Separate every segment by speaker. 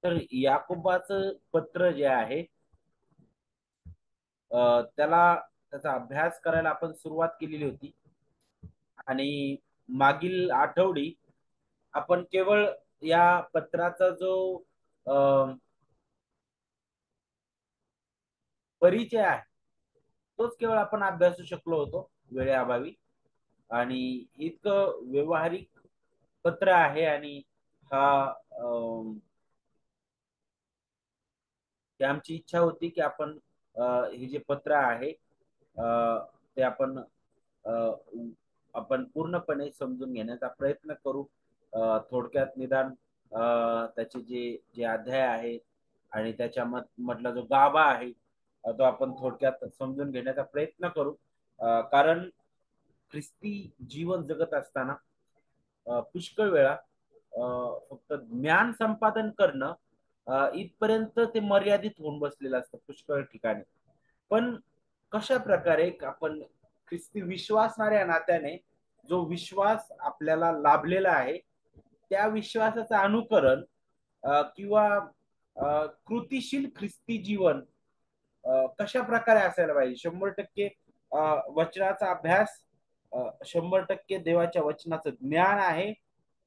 Speaker 1: तर याकोबाचं पत्र जे आहे त्याला त्याचा अभ्यास करायला आपण सुरुवात केलेली होती आणि मागील आठवडी आपण केवळ या पत्राचा जो अ, परिचय आहे तोच केवळ आपण अभ्यासू शकलो होतो वेळेअभावी. आणि इतकं व्यवहारिक पत्र आहे आणि हा ते आमची इच्छा होती की आपण हे जे पत्र आहे ते अ, आपण पूर्णपणे समजून घेण्याचा प्रयत्न करू. थोडक्यात निदान त्याचे जे जे अध्याय आहे आणि त्याच्या मधला जो गाभा आहे तो आपण थोडक्यात समजून घेण्याचा प्रयत्न करू. कारण ख्रिस्ती जीवन जगत असताना पुष्कळ वेळा फक्त ज्ञान संपादन करणं इथपर्यंत ते मर्यादित होऊन बसलेलं असतं पुष्कळ ठिकाणी. पण कशा प्रकारे आपण ख्रिस्ती विश्वासणाऱ्या नात्याने जो विश्वास आपल्याला लाभलेला आहे त्या विश्वासाचं अनुकरण किंवा कृतिशील ख्रिस्ती जीवन कशा प्रकारे असायला पाहिजे. 100% वचनाचा अभ्यास, 100% देवाच्या वचनाचं ज्ञान आहे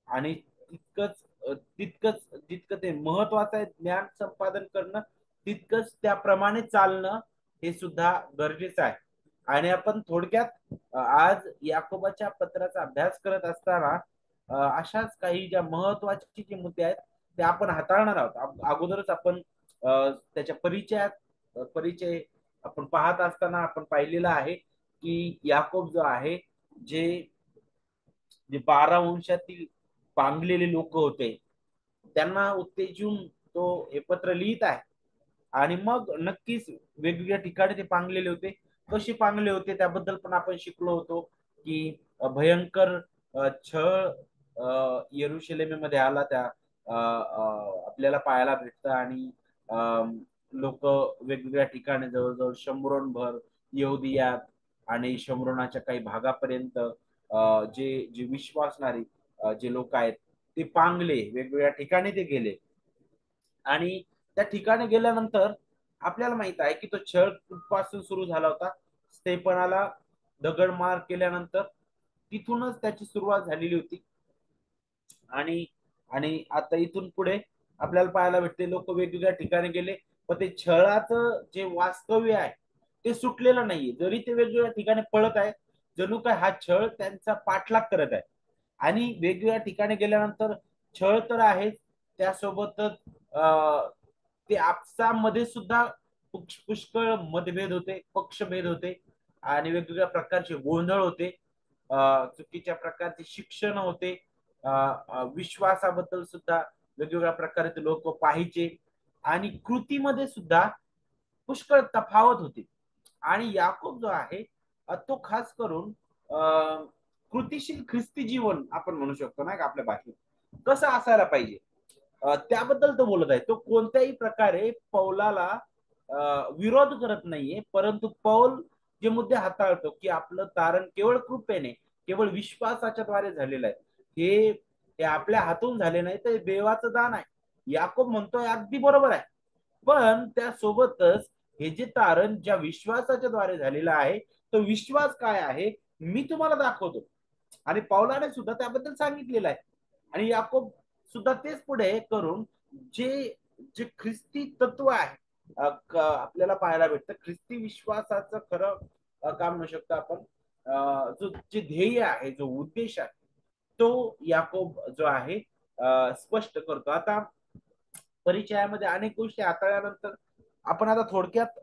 Speaker 1: आणि तितकंच जितकं ते महत्वाचं आहे ज्ञान संपादन करणं तितकंच त्याप्रमाणे चालणं हे सुद्धा गरजेचं आहे. आणि आपण थोडक्यात आज याकोबाच्या पत्राचा अभ्यास करत असताना अशाच काही ज्या महत्वाचे जे मुद्दे आहेत ते आपण हाताळणार आहोत. अगोदरच आपण त्याच्या परिचय आपण पाहत असताना आपण पाहिलेला आहे की याकोब जो आहे जे जे 12 वंशातील पांगलेले लोक होते त्यांना उत्तेजून तो हे पत्र लिहित आहे. आणि मग नक्कीच वेगवेगळ्या ठिकाणी ते पांगलेले होते. कसे पांगले होते त्याबद्दल पण आपण शिकलो होतो की भयंकर छळ येरुशलेमेमध्ये आला त्या आपल्याला पाहायला भेटतं. आणि लोक वेगवेगळ्या ठिकाणी जवळजवळ शंभरोन भर यहुदियात आणि शंभरोनाच्या काही भागापर्यंत जे जे विश्वासणारे जे लोक आहेत ते पांगले वेगवेगळ्या ठिकाणी ते गेले. आणि त्या ठिकाणी गेल्यानंतर आपल्याला माहित आहे की तो छळ कुठपासून सुरू झाला होता. स्तेफनाला दगड मार केल्यानंतर तिथूनच त्याची सुरुवात झालेली होती. आणि आणि आता इथून पुढे आपल्याला पाहायला भेटते लोक वेगवेगळ्या ठिकाणी गेले पण ते छळाचं जे वास्तव्य आहे ते सुटलेलं नाहीये. जरी ते वेगवेगळ्या ठिकाणी पळत आहे जणू काय हा छळ त्यांचा पाठलाग करत आहे. आणि वेगवेगळ्या ठिकाणी गेल्यानंतर छळ तर आहेच त्यासोबतच ते आपसामध्ये सुद्धा पुष्कळ मतभेद होते, पक्षभेद होते आणि वेगवेगळ्या प्रकारचे गोंधळ होते. चुकीच्या प्रकारचे शिक्षण होते. विश्वासाबद्दल सुद्धा वेगवेगळ्या प्रकारे ते लोक पाहिजे आणि कृतीमध्ये सुद्धा पुष्कळ तफावत होती. आणि याकूब जो आहे तो खास करून कृतिशील ख्रिस्ती जीवन आपण म्हणू शकतो ना आपल्या भाषेत कसं असायला पाहिजे त्याबद्दल तो बोलत आहे. तो कोणत्याही प्रकारे पौलाला विरोध करत नाहीये परंतु पौल जे मुद्दे हाताळतो की आपलं तारण केवळ कृपेने केवळ विश्वासाच्या द्वारे झालेलं आहे. हे हे आपल्या हातून झाले नाही तर देवाचं दान आहे. याकोब म्हणतोय अगदी बरोबर आहे. पण त्यासोबतच हे जे तारण ज्या विश्वासाच्या द्वारे झालेलं आहे तो विश्वास काय आहे मी तुम्हाला दाखवतो. आणि पौलाने सुद्धा त्याबद्दल सांगितलेलं आहे. आणि याकोब सुद्धा तेच पुढे करून जे जे ख्रिस्ती तत्व आहे आपल्याला पाहायला भेटतं. ख्रिस्ती विश्वासाचं खरं काय म्हणू शकतो आपण जो जे ध्येय आहे जो उद्देश आहे तो याकोब जो आहे स्पष्ट करतो. आता परिचयामध्ये अनेक गोष्टी हाताळल्यानंतर आपण आता थोडक्यात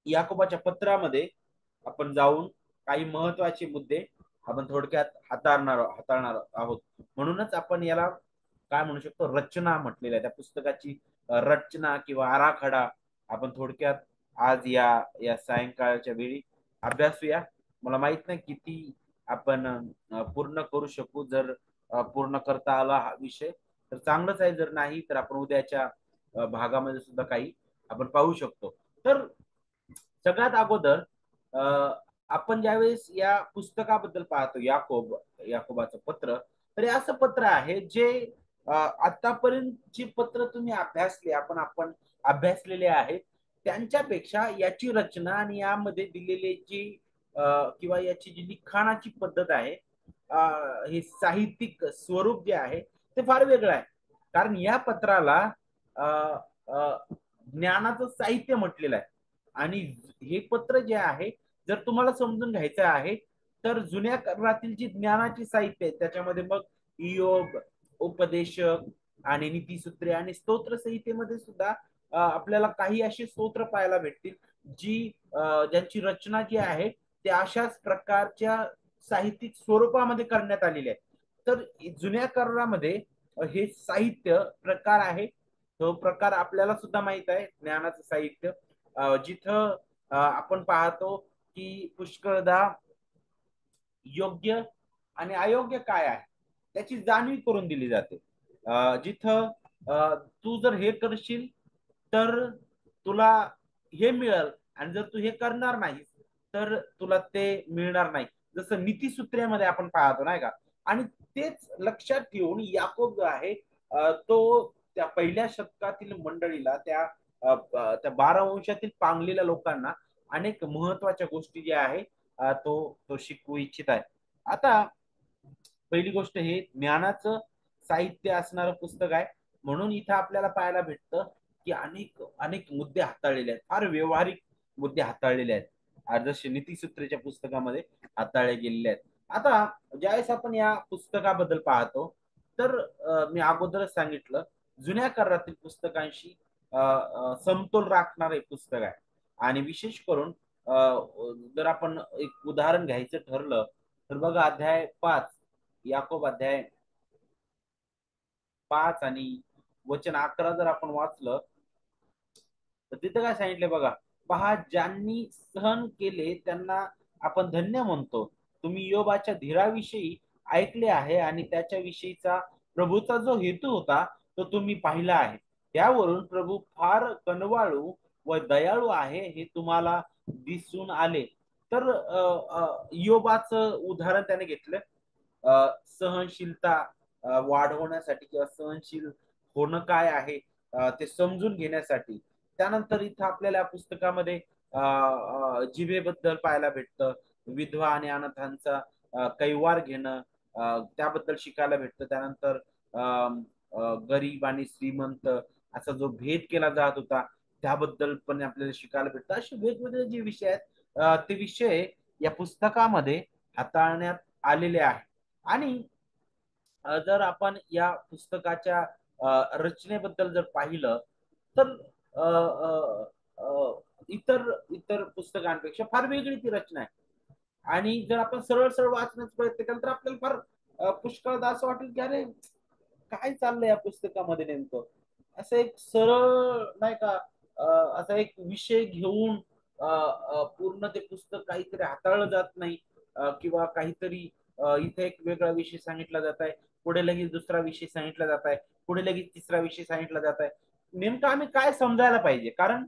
Speaker 1: याकोबाच्या पत्रामध्ये आपण जाऊन काही महत्वाचे मुद्दे आपण थोडक्यात हाताळणार आहोत. म्हणूनच आपण याला काय म्हणू शकतो रचना म्हटलेल्या आहे. त्या पुस्तकाची रचना किंवा आराखडा आपण थोडक्यात आज या या सायंकाळच्या वेळी अभ्यासूया. मला माहित नाही किती आपण पूर्ण करू शकू. जर पूर्ण करता आला हा विषय तर चांगलंच आहे. जर नाही तर आपण उद्याच्या भागामध्ये सुद्धा काही आपण पाहू शकतो. तर सगळ्यात अगोदर आपण ज्यावेळेस या पुस्तकाबद्दल पाहतो याकोबाचं पत्र तर हे असं पत्र आहे जे आतापर्यंतची पत्र तुम्ही आपण अभ्यासलेले आहेत, त्यांच्यापेक्षा याची रचना आणि यामध्ये दिलेले जी किंवा याची जी लिखाणाची पद्धत आहे, हे साहित्यिक स्वरूप जे आहे ते फार वेगळं आहे. कारण या पत्राला अ, अ, ज्ञानाचं साहित्य म्हटलेलं आहे. आणि हे पत्र जे आहे, जर तुम्हाला समजून घ्यायचं आहे, तर जुन्या करारातील जी ज्ञानाची साहित्य आहे त्याच्यामध्ये मग योग, उपदेशक आणि नीतीसूत्रे आणि स्तोत्र संहितेमध्ये सुद्धा आपल्याला काही अशी स्तोत्र पाहायला भेटतील जी ज्यांची रचना जी आहे ते अशाच प्रकारच्या साहित्यिक स्वरूपामध्ये करण्यात आलेली आहे. तर जुन्या करारामध्ये हे साहित्य प्रकार आहे. तो प्रकार आपल्याला सुद्धा माहित आहे, ज्ञानाचं साहित्य. जिथं आपण पाहतो की पुष्कळदा योग्य आणि अयोग्य काय आहे त्याची जाणीव करून दिली जाते. जिथं तू जर हे करशील तर तुला हे मिळेल, आणि जर तू हे करणार नाहीस तर तुला ते मिळणार नाही. जसं नीतीसूत्रेमध्ये आपण पाहतो नाही का. आणि तेच लक्षात ठेवून याकोब जो आहे तो त्या पहिल्या शतकातील मंडळीला, त्या 12 वंशातील पांगलेल्या लोकांना अनेक महत्वाच्या गोष्टी ज्या आहे तो तो शिकवू इच्छित आहे. आता पहिली गोष्ट, हे ज्ञानाचं साहित्य असणारं पुस्तक आहे. म्हणून इथं आपल्याला पाहायला भेटतं की अनेक अनेक मुद्दे हाताळलेले आहेत, फार व्यवहारिक मुद्दे हाताळलेले आहेत, जसे नीतीसूत्रेच्या पुस्तकामध्ये हाताळले गेलेले आहेत. आता ज्यावेळेस आपण या पुस्तकाबद्दल पाहतो, तर मी अगोदरच सांगितलं, जुन्या करारातील पुस्तकांशी समतोल राखणार हे पुस्तक आहे. आणि विशेष करून जर आपण एक उदाहरण घ्यायचं ठरलं, तर बघा अध्याय 5, याकोब अध्याय 5 आणि वचन 11 जर आपण वाचलं, तर तिथं काय सांगितलं बघा. पहा, ज्यांनी सहन केले त्यांना आपण धन्य म्हणतो. तुम्ही योबाच्या धीराविषयी ऐकले आहे आणि त्याच्याविषयीचा प्रभूचा जो हेतू होता तो तुम्ही पाहिला आहे. त्यावरून प्रभू फार कनवाळू व दयाळू आहे हे तुम्हाला दिसून आले. तर योबाचं उदाहरण त्याने घेतलं सहनशीलता वाढवण्यासाठी किंवा सहनशील होणं काय आहे ते समजून घेण्यासाठी. त्यानंतर इथं आपल्याला या पुस्तकामध्ये जिभेबद्दल पाहायला भेटतं. विधवा आणि अनाथांचा कैवार घेणं त्याबद्दल शिकायला भेटतं. त्यानंतर गरीब आणि श्रीमंत असा जो भेद केला जात होता त्याबद्दल पण आपल्याला शिकायला भेटतं. असे वेगवेगळे जे विषय आहेत ते विषय या पुस्तकामध्ये हाताळण्यात आलेले आहेत. आणि जर आपण या पुस्तकाच्या रचनेबद्दल जर पाहिलं, तर अ, अ, अ, इतर इतर पुस्तकांपेक्षा फार वेगळी ती रचना आहे. आणि जर आपण सरळ सरळ वाचण्याचा प्रयत्न केला तर आपल्याला फार पुष्कळदा असं वाटेल की अरे काय चाललंय या पुस्तकामध्ये नेमकं. असं एक सरळ नाही का असा एक विषय घेऊन पूर्ण ते पुस्तक काहीतरी हाताळलं जात नाही. किंवा काहीतरी इथे एक वेगळा विषय सांगितला जात आहे, पुढे लगेच दुसरा विषय सांगितला जात आहे, पुढे लगेच तिसरा विषय सांगितला जात आहे. नेमकं आम्ही काय समजायला पाहिजे, कारण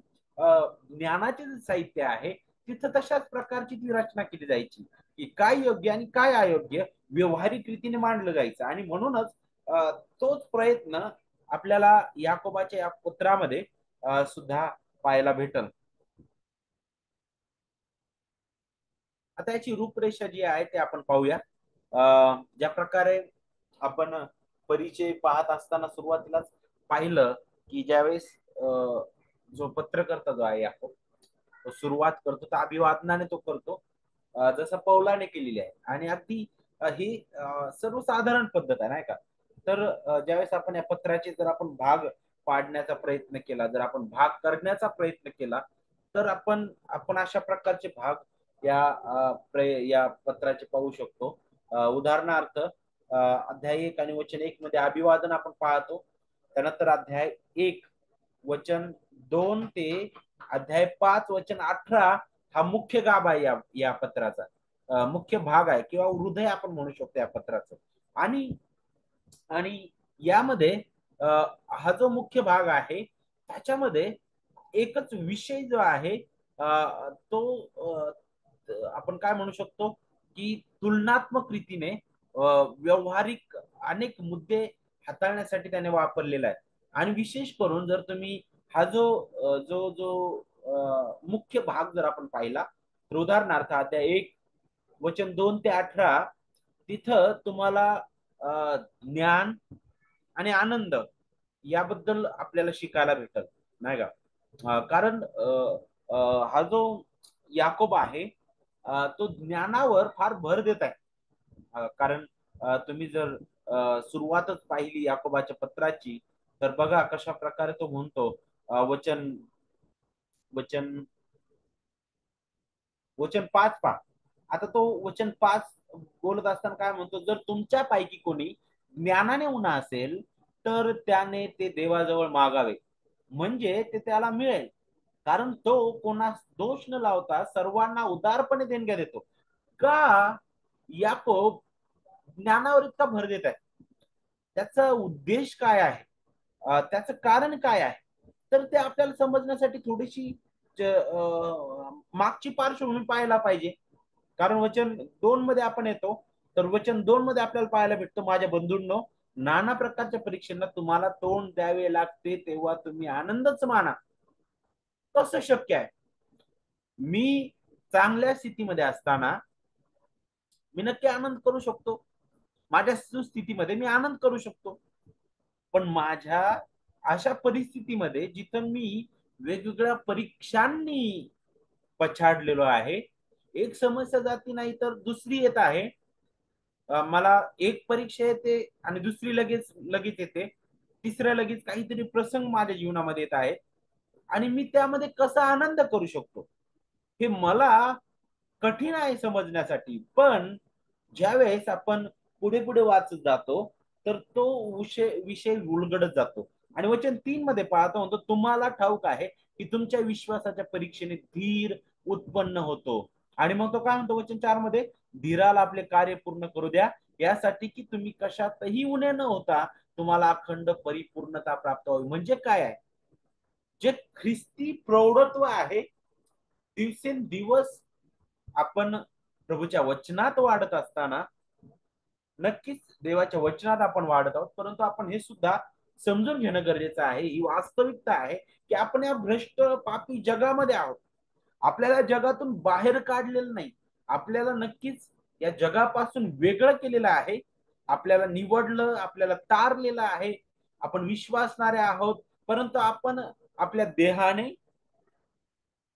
Speaker 1: ज्ञानाचे जे साहित्य आहे तिथं तशाच प्रकारची ती रचना केली जायची की काय योग्य आणि काय अयोग्य व्यवहारिक रीतीने मांडलं जायचं. आणि म्हणूनच तोच प्रयत्न आपल्याला याकोबाच्या या पत्रामध्ये सुद्धा पाहायला भेटल. आता याची रूपरेषा जी आहे ते आपण पाहूया. ज्या प्रकारे आपण परिचय पाहत असताना सुरुवातीलाच पाहिलं की ज्यावेळेस जो पत्रकर्ता जो आहे याकोब तो सुरुवात करतो तर अभिवादनाने तो करतो, जसं पौलाने केलेली आहे. आणि अगदी ही सर्वसाधारण पद्धत आहे नाही का. तर ज्यावेळेस आपण या पत्राचे जर आपण भाग पाडण्याचा प्रयत्न केला, जर आपण भाग करण्याचा प्रयत्न केला, तर आपण आपण अशा प्रकारचे भाग या पत्राचे पाहू शकतो. उदाहरणार्थ अध्याय 1 आणि वचन 1 मध्ये अभिवादन आपण पाहतो. त्यानंतर अध्याय 1 वचन 2 ते अध्याय 5 वचन 18 हा मुख्य गाभा आहे या पत्राचा. मुख्य भाग आहे किंवा हृदय आपण म्हणू शकतो या पत्राचं. आणि आणि यामध्ये अ, हा जो मुख्य भाग आहे त्याच्यामध्ये एकच विषय जो आहे तो आपण काय म्हणू शकतो की तुलनात्मक रीतीने व्यावहारिक अनेक मुद्दे हाताळण्यासाठी त्याने वापरलेला आहे. आणि विशेष करून जर तुम्ही हा जो जो जो मुख्य भाग जर आपण पाहिला, तर उदाहरणार्थ आता 1 वचन 2 ते 18 तिथं तुम्हाला ज्ञान आणि आनंद याबद्दल आपल्याला शिकायला भेटत, नाही का? कारण हा जो याकोब आहे, तो ज्ञानावर फार भर देत आहे. कारण तुम्ही जर सुरुवातच पाहिली याकोबाच्या पत्राची, तर बघा कशा प्रकारे तो म्हणतो. वचन वचन वचन 5 पहा. आता तो वचन 5 बोलत असताना काय म्हणतो, जर तुमच्यापैकी कोणी ज्ञानाने उन्हा असेल, तर त्याने ते देवाजवळ मागावे, म्हणजे ते त्याला मिळेल. कारण तो कोणास दोष न लावता सर्वांना उदारपणे देणग्या देतो. का याकोब ज्ञानावर इतका भर देत आहे? त्याचा उद्देश काय आहे? त्याचं कारण काय आहे? तर ते आपल्याला समजण्यासाठी थोडीशी मागची पार्श्वभूमी पाहायला पाहिजे. कारण वचन 2 मध्ये आपण येतो, तर वचन 2 मध्ये आपल्याला पाहायला भेटतो, माझ्या बंधूंनो, नाना प्रकारच्या परीक्षांना तुम्हाला तोंड द्यावे लागते, तेव्हा तुम्ही आनंदच माना. कसं शक्य आहे? मी चांगल्या स्थितीमध्ये असताना मी नक्की आनंद करू शकतो. माझ्या सुस्थितीमध्ये मी आनंद करू शकतो. पण माझ्या अशा परिस्थितीमध्ये जिथं मी वेगवेगळ्या परीक्षांनी पछाडलेलो आहे, एक समस्या जाती नाही तर दुसरी येत आहे. मला एक परीक्षा येते आणि दुसरी लगेच लगेच येते. तिसऱ्या लगेच काहीतरी प्रसंग माझ्या जीवनामध्ये येत आहे आणि मी त्यामध्ये कसा आनंद करू शकतो, हे मला कठीण आहे समजण्यासाठी. पण ज्यावेळेस आपण पुढे पुढे वाचत जातो, तर तो विषय विषय उलगडत जातो. आणि वचन 3 मध्ये पाहतो, म्हणतो तुम्हाला ठाऊक आहे की तुमच्या विश्वासाच्या परीक्षेने धीर उत्पन्न होतो. आणि मग तो काय म्हणतो वचन 4 मध्ये, धीराला आपले कार्य पूर्ण करू द्या, यासाठी की तुम्ही कशातही उणे न होता तुम्हाला अखंड परिपूर्णता प्राप्त व्हावी. म्हणजे काय आहे? जे ख्रिस्ती प्रौढत्व आहे, दिवसेंदिवस आपण प्रभूच्या वचनात वाढत असताना, नक्कीच देवाच्या वचनात आपण वाढत आहोत, परंतु आपण हे सुद्धा समजून घेणं गरजेचं आहे. ही वास्तविकता आहे की आपण या भ्रष्ट पापी जगामध्ये आहोत. आपल्याला जगातून बाहेर काढलेलं नाही, आपल्याला नक्कीच या जगापासून वेगळं केलेलं आहे. आपल्याला निवडलं, आपल्याला तारलेलं आहे. आपण विश्वासणारे आहोत, परंतु आपण आपल्या देहाने,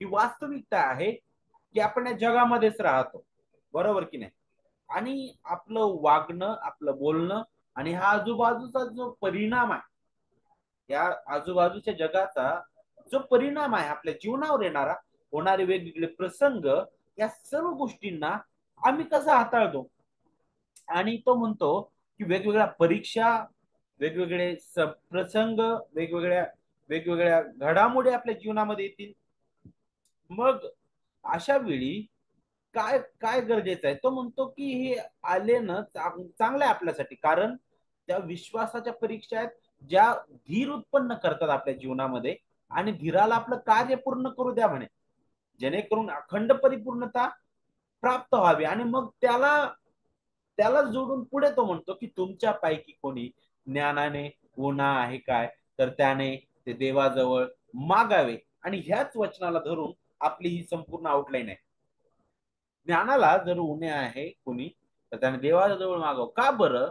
Speaker 1: ही वास्तविकता आहे की आपण या जगामध्येच राहतो. बरोबर की नाही? आणि आपलं वागणं, आपलं बोलणं आणि हा आजूबाजूचा जो परिणाम आहे, या आजूबाजूच्या जगाचा जो परिणाम आहे आपल्या जीवनावर येणारा, होणारे वेगवेगळे प्रसंग, या सर्व गोष्टींना आम्ही कसं हाताळतो. आणि तो म्हणतो की वेगवेगळ्या परीक्षा, वेगवेगळे प्रसंग, वेगवेगळ्या वेगवेगळ्या घडामोडी आपल्या जीवनामध्ये येतील. मग अशा वेळी काय काय गरजेचं आहे? तो म्हणतो की हे आले ना चांगलं आहे आपल्यासाठी. कारण त्या विश्वासाच्या परीक्षा आहेत, ज्या धीर उत्पन्न करतात आपल्या जीवनामध्ये. आणि धीराला आपलं कार्य पूर्ण करू द्या म्हणे, जेणेकरून अखंड परिपूर्णता प्राप्त व्हावी. आणि मग त्याला त्याला जोडून पुढे तो म्हणतो की तुमच्यापैकी कोणी ज्ञानाने उणा आहे काय, तर त्याने ते देवाजवळ मागावे. आणि ह्याच वचनाला धरून आपली ही संपूर्ण आउटलाईन आहे. ज्ञानाला जर उणे आहे कोणी, तर त्याने देवाजवळ मागावं. का बरं?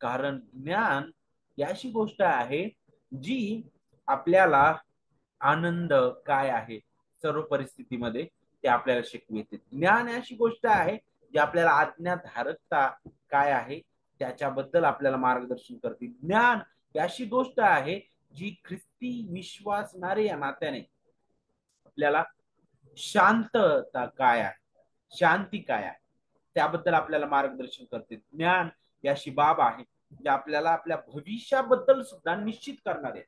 Speaker 1: कारण ज्ञान ही अशी गोष्ट आहे जी आपल्याला आनंद काय आहे सर्व परिस्थितीमध्ये ते आपल्याला शिकविते. ज्ञान अशी गोष्ट आहे जी आपल्याला आज्ञाधारकता काय आहे त्याच्याबद्दल आपल्याला मार्गदर्शन करते. ज्ञान ही अशी गोष्ट आहे जी ख्रिस्ती विश्वासणारे या नात्याने आपल्याला शांतता काय आहे, शांती काय आहे, त्याबद्दल आपल्याला मार्गदर्शन करते. ज्ञान ही अशी बाब आहे जी आपल्याला आपल्या भविष्याबद्दल सुद्धा निश्चित करणार आहे.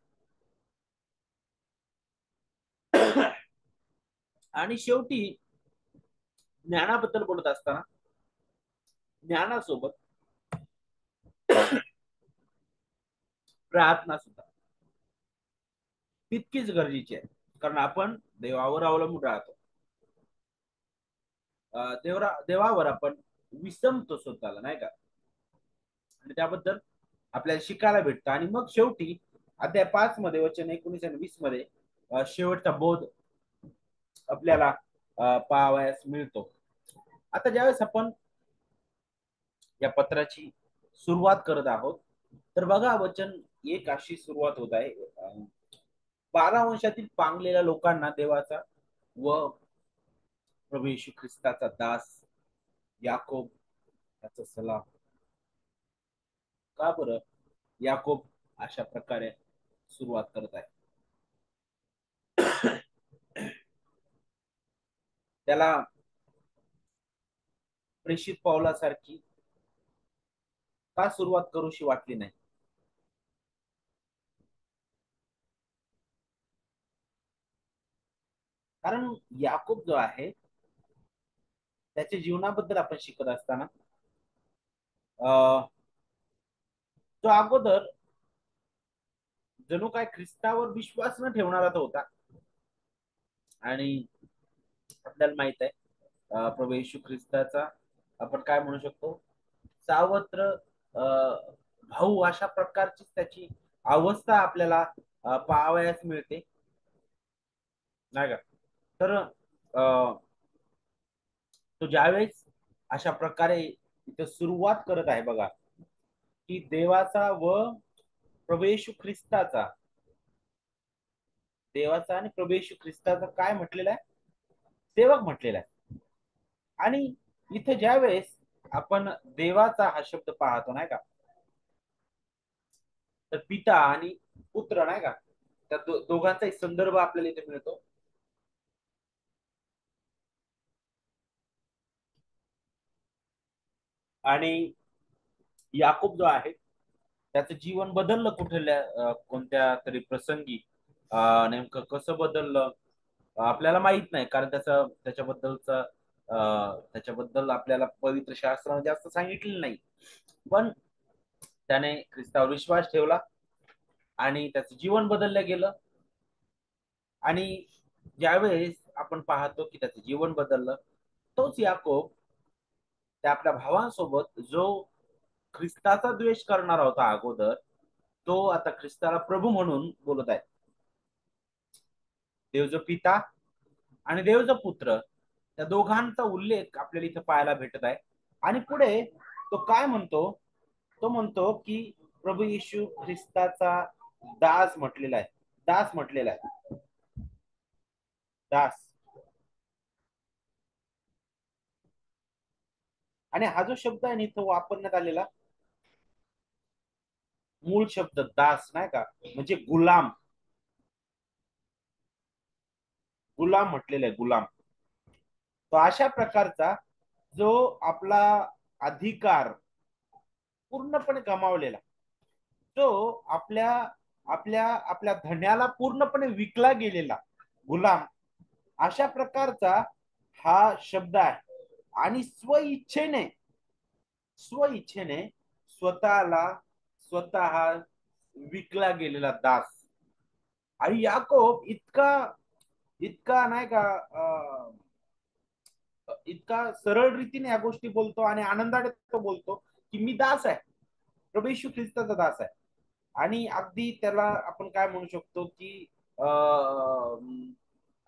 Speaker 1: आणि शेवटी ज्ञानाबद्दल बोलत असताना, ज्ञानासोबत प्रार्थना सुद्धा तितकीच गरजेची आहे. कारण आपण देवावर अवलंबून राहतो. देवावर आपण विसंबतो स्वतःला, नाही का? आणि त्याबद्दल आपल्याला शिकायला भेटतं. आणि मग शेवटी अध्याय 5 मध्ये वचन 19 आणि 20 मध्ये शेवटचा बोध आपल्याला पाहावयास मिळतो. आता ज्यावेळेस आपण या पत्राची सुरुवात करत आहोत, तर बघा वचन एक अशी सुरुवात होत आहे. 12 वंशातील पांगलेल्या लोकांना देवाचा व प्रभू येशू ख्रिस्ताचा दास याकोब याचा सलाम. का बरं याकोब अशा प्रकारे सुरुवात करत आहे? त्याला प्रेषित पावलासारखी का सुरुवात करूशी वाटली नाही? कारण याकूब जो आहे त्याच्या जीवनाबद्दल आपण शिकत असताना तो अगोदर जणू काय ख्रिस्तावर विश्वास न ठेवणारा तो होता. आणि आपल्याला माहित आहे प्रभू येशू ख्रिस्ताचा आपण काय म्हणू शकतो, सावत्र भाऊ अशा प्रकारची त्याची अवस्था आपल्याला पाहावयास मिळते, नाही का? तर तो ज्यावेळेस अशा प्रकारे इथं सुरुवात करत आहे बघा, की देवाचा व प्रभू येशू ख्रिस्ताचा, देवाचा आणि प्रभू येशू ख्रिस्ताचा काय म्हटलेलं आहे? सेवक म्हटलेला आहे. आणि इथे ज्या वेळेस आपण देवाचा हा शब्द पाहतो, नाही का, तर पिता आणि पुत्र, नाही का, त्या दोघांचा एक संदर्भ आपल्याला इथे मिळतो. आणि याकूब जो आहे त्याचं जीवन बदललं कुठल्या कोणत्या तरी प्रसंगी. नेमकं कसं बदललं आपल्याला माहित नाही, कारण त्याच्याबद्दल आपल्याला पवित्र शास्त्रामध्ये जास्त सांगितलेलं नाही. पण त्याने ख्रिस्तावर विश्वास ठेवला आणि त्याचं जीवन बदललं गेलं. आणि ज्यावेळेस आपण पाहतो की त्याचं जीवन बदललं, तोच याकोब त्या आपल्या भावांसोबत जो ख्रिस्ताचा द्वेष करणारा होता अगोदर, तो आता ख्रिस्ताला प्रभू म्हणून बोलत आहे. देव जो पिता आणि देव जो पुत्र, त्या दोघांचा उल्लेख आपल्याला इथं पाहायला भेटत आहे. आणि पुढे तो काय म्हणतो? तो म्हणतो की प्रभू येशू ख्रिस्ताचा दास म्हटलेला आहे. दास म्हटलेला आहे. दास. आणि हा जो शब्द आहे तो वापरण्यात आलेला मूळ शब्द दास, नाही का, म्हणजे गुलाम. गुलाम म्हटलेला आहे, गुलाम. तो अशा प्रकारचा जो आपला अधिकार पूर्णपणे गमावलेला, जो आपल्या आपल्या आपल्या धन्याला पूर्णपणे विकला गेलेला गुलाम, अशा प्रकारचा हा शब्द आहे. आणि स्व इच्छेने स्वतः विकला गेलेला दास. आणि याकोब इतका इतका नाही का इतका सरळ रीतीने या गोष्टी बोलतो आणि आनंदाने तो बोलतो की मी दास आहे, प्रभू येशू ख्रिस्ताचा दास आहे. आणि अगदी त्याला आपण काय म्हणू शकतो की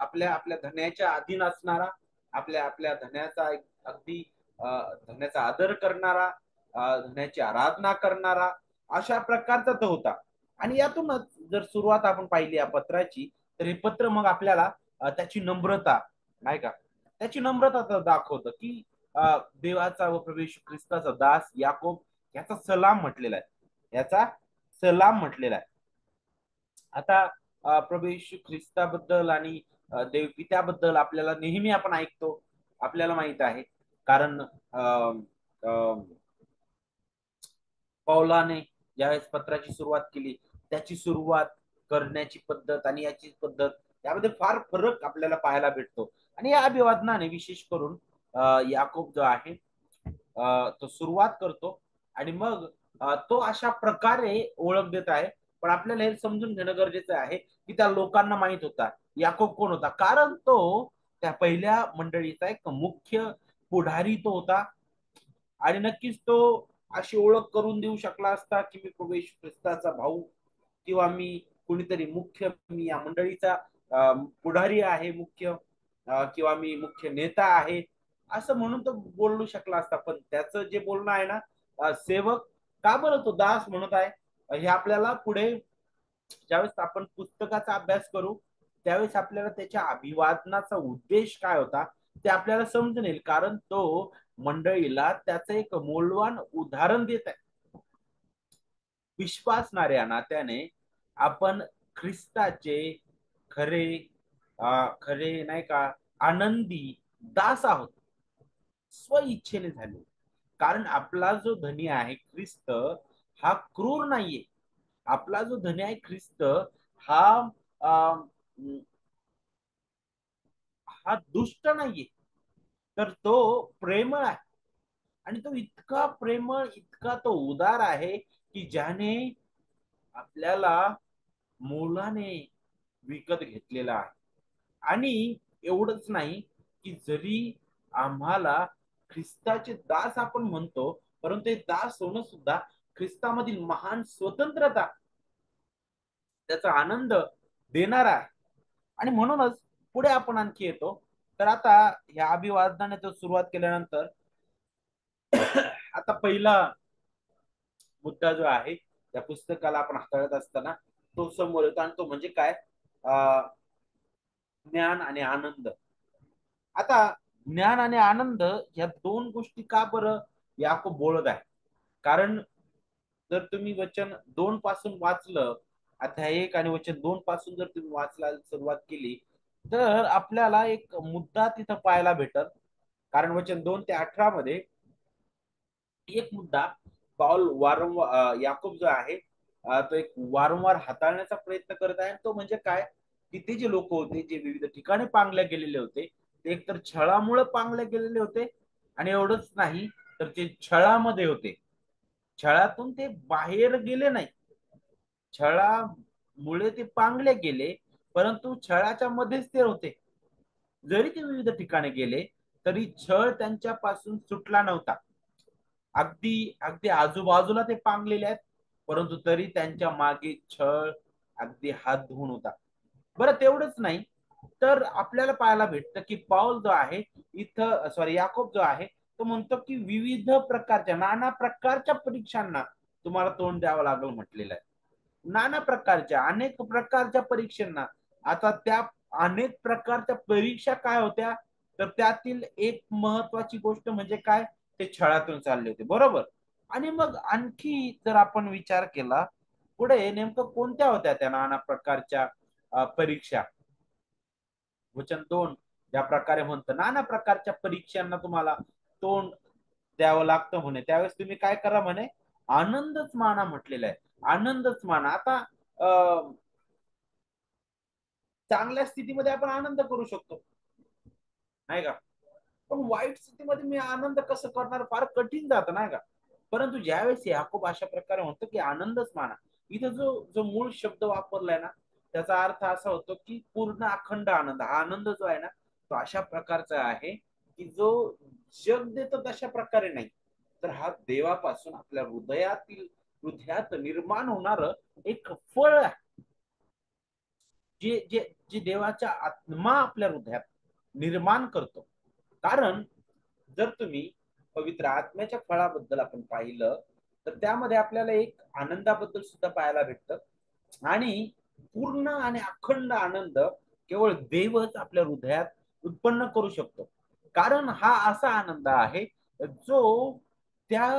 Speaker 1: आपल्या आपल्या धन्याच्या अधीन असणारा, आपल्या आपल्या धन्याचा अगदी धन्याचा आदर करणारा, धन्याची आराधना करणारा, अशा प्रकारचा तो होता. आणि यातूनच जर सुरुवात आपण पाहिली या पत्राची, तर हे पत्र मग आपल्याला त्याची नम्रता, नाही का, त्याची नम्रता दाखवतं की देवाचा व प्रभू येशू ख्रिस्ताचा दास याकोब याचा सलाम म्हटलेला आहे, याचा सलाम म्हटलेला आहे. आता प्रभू येशू ख्रिस्ताबद्दल आणि देव पित्याबद्दल आपल्याला नेहमी आपण ऐकतो, आपल्याला माहित आहे. कारण पौलाने ज्यावेळेस पत्राची सुरुवात केली, त्याची सुरुवात करण्याची पद्धत आणि याची पद्धत यामध्ये फार फरक आपल्याला पाहायला भेटतो. आणि या अभिवादनाने विशेष करून याकोब जो आहे तो सुरुवात करतो. आणि मग तो अशा प्रकारे ओळख देत आहे. पण आपल्याला हे समजून घेणं गरजेचं आहे की त्या लोकांना माहित होता याकोब कोण होता, कारण तो त्या पहिल्या मंडळीचा एक मुख्य पुढारी तो होता. आणि नक्कीच तो अशी ओळख करून देऊ शकला असता की मी प्रभू येशू ख्रिस्ताचा भाऊ, किंवा मी कुणीतरी मुख्य, मी या मंडळीचा पुढारी आहे मुख्य, किंवा मी मुख्य नेता आहे, असं म्हणून तो बोलू शकला असता. पण त्याचं जे बोलणं आहे ना, सेवक का बरं तो दास म्हणत आहे, हे आपल्याला पुढे ज्यावेळेस आपण पुस्तकाचा अभ्यास करू त्यावेळेस आपल्याला त्याच्या अभिवादनाचा उद्देश काय होता ते आपल्याला समजून येईल. कारण तो मंडळीला त्याचं एक मौल्यवान उदाहरण देत आहे. विश्वासणाऱ्या नात्याने आपण ख्रिस्ताचे खरे खरे नाही का आनंदी दास आहोत, स्व इच्छेने झाले. कारण आपला जो धनी आहे ख्रिस्त हा क्रूर नाहीये. आपला जो धनी आहे ख्रिस्त हा अं, हा दुष्ट नाहीये, तर तो प्रेमळ आहे. आणि तो इतका प्रेमळ, इतका तो उदार आहे की ज्याने आपल्याला मोलाने विकत घेतलेला आहे. आणि एवढंच नाही की जरी आम्हाला ख्रिस्ताचे दास आपण म्हणतो, परंतु ते दास होणं सुद्धा ख्रिस्तामधील महान स्वतंत्रता, त्याचा आनंद देणारा आहे. आणि म्हणूनच पुढे आपण आणखी येतो. तर आता ह्या अभिवादनाने तो सुरुवात केल्यानंतर आता पहिला मुद्दा जो आहे त्या पुस्तकाला आपण हाताळत असताना तो समोर येतो, आणि तो म्हणजे काय, ज्ञान आणि आनंद. आता ज्ञान आणि आनंद या दोन गोष्टी का बरं याकोब बोलत आहे? कारण जर तुम्ही वचन 2 पासून वाचलं, अध्याय 1 आणि वचन 2 पासून जर तुम्ही वाचला सुरुवात केली, तर आपल्याला एक मुद्दा तिथं पाहायला भेटल. कारण वचन 2 ते 18 मध्ये एक मुद्दा पाऊल वारंवार याकूब जो आहे तो एक वारंवार हाताळण्याचा प्रयत्न करत आहे. तो म्हणजे काय, की ते जे लोक होते जे विविध ठिकाणी पांगल्या गेलेले होते, ते एकतर छळामुळे पांगले गेलेले होते, आणि एवढंच नाही तर ते छळामध्ये होते. छळातून ते बाहेर गेले नाही, छळामुळे ते पांगले गेले, परंतु छळाच्या मध्येच ते होते. जरी ते विविध ठिकाणी गेले तरी छळ त्यांच्यापासून सुटला नव्हता. अगदी अगदी आजूबाजूला ते पांगलेले आहेत, परंतु तरी त्यांच्या मागे छळ अगदी हात धुवून होता. बरं तेवढंच नाही, तर आपल्याला पाहायला भेटतं की पाऊल जो आहे इथं, सॉरी याकोब जो आहे, तो म्हणतो की विविध प्रकारच्या, नाना प्रकारच्या परीक्षांना तुम्हाला तोंड द्यावं लागेल म्हटलेलं आहे. नाना प्रकारच्या, अनेक प्रकारच्या परीक्षांना. आता त्या अनेक प्रकारच्या परीक्षा काय होत्या, तर त्यातील एक महत्वाची गोष्ट म्हणजे काय, ते छळातून चालले होते, बरोबर. आणि मग आणखी जर आपण विचार केला पुढे, नेमकं कोणत्या होत्या त्या नाना प्रकारच्या परीक्षा. वचन 2 ज्या प्रकारे म्हणतं नाना प्रकारच्या परीक्षांना तुम्हाला तोंड द्यावं लागतं म्हणे, त्यावेळेस तुम्ही काय करा म्हणे, आनंदच माना म्हटलेला आहे. आनंदच माना. आता चांगल्या स्थितीमध्ये आपण आनंद करू शकतो, नाही का, पण वाईट स्थितीमध्ये मी आनंद कसं करणार, फार कठीण जातं, नाही का. परंतु ज्यावेळेस याकोब अशा प्रकारे म्हणतो की आनंदच माना, इथं जो जो मूळ शब्द वापरलाय ना, त्याचा अर्थ असा होतो की पूर्ण अखंड आनंद. हा आनंद जो आहे ना, तो अशा प्रकारचा आहे की जो जग देतो तशा प्रकारे नाही, तर हा देवापासून आपल्या हृदयात निर्माण होणार एक फळ आहे, जे जे जे देवाचा आत्मा आपल्या हृदयात निर्माण करतो. कारण जर तुम्ही पवित्र आत्म्याच्या फळाबद्दल आपण पाहिलं, तर त्यामध्ये आपल्याला एक आनंदाबद्दल सुद्धा पाहायला भेटतं. आणि पूर्ण आणि अखंड आनंद केवळ देवच आपल्या हृदयात उत्पन्न करू शकतो. कारण हा असा आनंद आहे जो त्या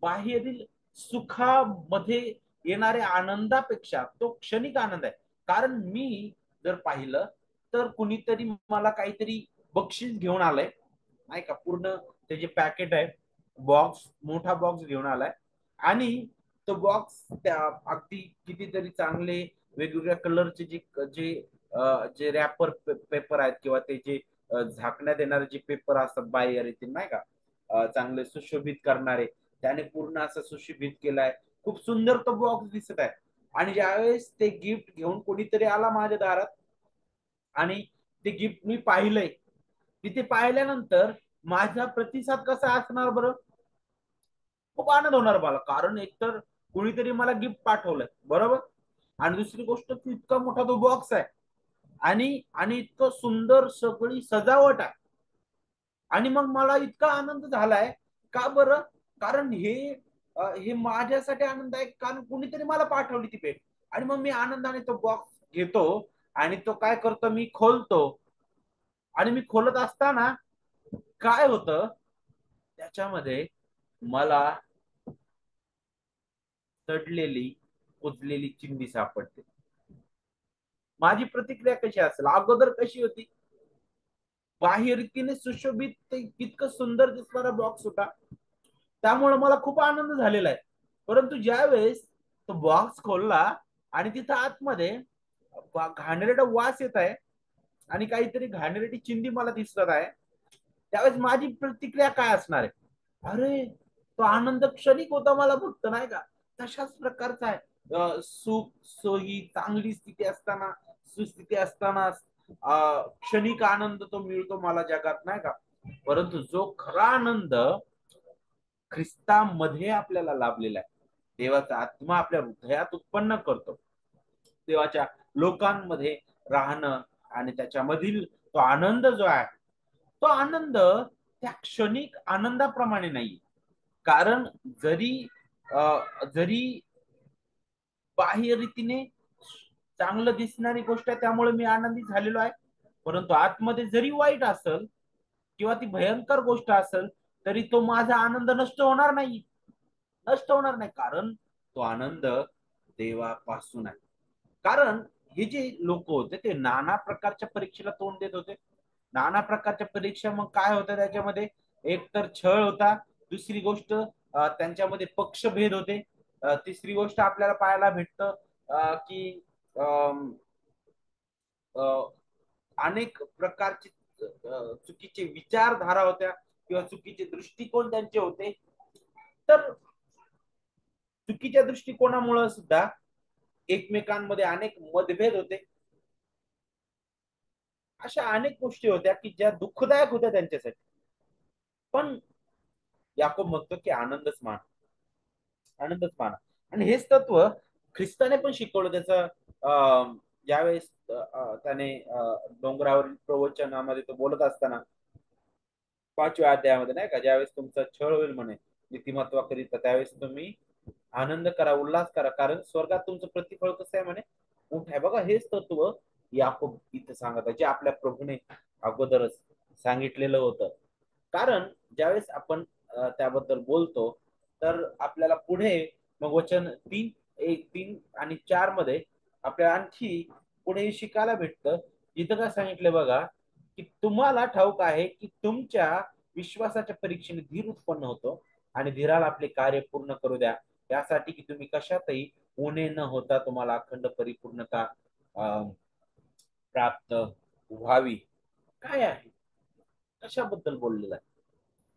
Speaker 1: बाहेरील सुखामध्ये येणाऱ्या आनंदापेक्षा तो क्षणिक आनंद आहे. कारण मी जर पाहिलं तर कुणीतरी मला काहीतरी बक्षीस घेऊन आलंय, नाही का, पूर्ण त्याचे पॅकेट आहे, बॉक्स, मोठा बॉक्स घेऊन आलाय. आणि तो बॉक्स त्या अगदी कितीतरी चांगले वेगवेगळ्या कलरचे जे जे जे रॅपर पेपर आहेत, किंवा ते जे झाकण्यात येणारे जे पेपर असतात बाहेर येतील, नाही का, चांगले सुशोभित करणारे, त्याने पूर्ण असं सुशोभित केलाय. खूप सुंदर तो बॉक्स दिसत आहे. आणि ज्यावेळेस ते गिफ्ट घेऊन कोणीतरी आला माझ्या दारात, आणि ते गिफ्ट मी पाहिलंय, तिथे पाहिल्यानंतर माझा प्रतिसाद कसा असणार बरं? खूप आनंद होणार मला, कारण एकतर कोणीतरी मला गिफ्ट पाठवलंय, बरोबर. आणि दुसरी गोष्ट की इतका मोठा तो बॉक्स आहे, आणि आणि इतकं सुंदर सगळी सजावट आहे. आणि मग मला इतका आनंद झालाय. का बरं? कारण हे माझ्यासाठी आनंद आहे, कारण कुणीतरी मला पाठवली ती भेट. आणि मग मी आनंदाने तो बॉक्स घेतो आणि तो काय करतो, मी खोलतो. आणि मी खोलत असताना काय होतं, त्याच्यामध्ये मला सडलेली, कुजलेली चिंदी सापडते. माझी प्रतिक्रिया कशी असेल? अगोदर कशी होती? बाह्य रीतीने सुशोभित ते इतकं सुंदर दिसणारा बॉक्स होता. त्यामुळे मला खूप आनंद झालेला आहे. परंतु ज्यावेळेस तो बॉक्स खोलला आणि तिथं आतमध्ये घाणेरडा वास येत आहे आणि काहीतरी घाणेरडी चिंधी मला दिसत आहे, त्यावेळेस माझी प्रतिक्रिया काय असणार आहे? अरे, तो आनंद क्षणिक होता मला फक्त, नाही का? तशाच प्रकारचा आहे. सुख, सोयी, चांगली स्थिती असताना, सुस्थिती असताना क्षणिक आनंद तो मिळतो मला जगात, नाही का? परंतु जो खरा आनंद ख्रिस्तामध्ये आपल्याला लाभलेला आहे, देवाचा आत्मा आपल्या हृदयात उत्पन्न करतो, देवाच्या लोकांमध्ये राहणं, आणि त्याच्यामधील तो आनंद जो आहे, तो आनंद त्या क्षणिक आनंदाप्रमाणे नाही. कारण जरी जरी बाह्य रीतीने चांगलं दिसणारी गोष्ट आहे त्यामुळे मी आनंदी झालेलो आहे, परंतु आतमध्ये जरी वाईट असेल किंवा ती भयंकर गोष्ट असेल, तरी तो माझा आनंद नष्ट होणार नाही. नष्ट होणार नाही, कारण तो आनंद देवापासून आहे. कारण हे जे लोक होते ते नाना प्रकारच्या परीक्षेला तोंड देत होते. नाना प्रकारच्या परीक्षा, मग काय होतं त्याच्यामध्ये? एक तर छळ होता, दुसरी गोष्ट त्यांच्यामध्ये पक्षभेद होते, तिसरी गोष्ट आपल्याला पाहायला भेटतं की अ, अनेक प्रकारचे चुकीचे विचारधारा होत्या किंवा चुकीचे दृष्टिकोन त्यांचे होते. तर चुकीच्या दृष्टिकोनामुळे सुद्धा एकमेकांमध्ये अनेक मतभेद होते. अशा अनेक गोष्टी होत्या की ज्या दुःखदायक होत्या त्यांच्यासाठी. पण याकोब म्हणतो की आनंदच माना, आनंदच माना. आणि हेच तत्व ख्रिस्ताने पण शिकवलं. त्याचं ज्यावेळेस त्याने डोंगरावरील प्रवचनामध्ये तो बोलत असताना 5व्या अध्यायामध्ये, नाही का, ज्यावेळेस तुमचा छळ होईल म्हणे नीतिमत्वाकरिता, त्यावेळेस तुम्ही आनंद करा, उल्हास करा, कारण स्वर्गात तुमचं प्रतिफळ कसं आहे म्हणे, मोठं आहे. बघा, हेच तत्व याकोब इथं सांगत आहे, जे आपल्या प्रभूने अगोदरच सांगितलेलं होतं. कारण ज्यावेळेस आपण त्याबद्दल बोलतो, तर आपल्याला पुढे मग वचन 3 आणि 4 मध्ये आपल्याला आणखी पुढे शिकायला भेटतं. इथं काय सांगितलं बघा, की तुम्हाला ठाऊक आहे की तुमच्या विश्वासाच्या परीक्षेने धीर उत्पन्न होतो, आणि धीराला आपले कार्य पूर्ण करू द्या, यासाठी की तुम्ही कशातही उणे न होता तुम्हाला अखंड परिपूर्णता प्राप्त व्हावी. काय आहे? कशाबद्दल बोललेलं आहे?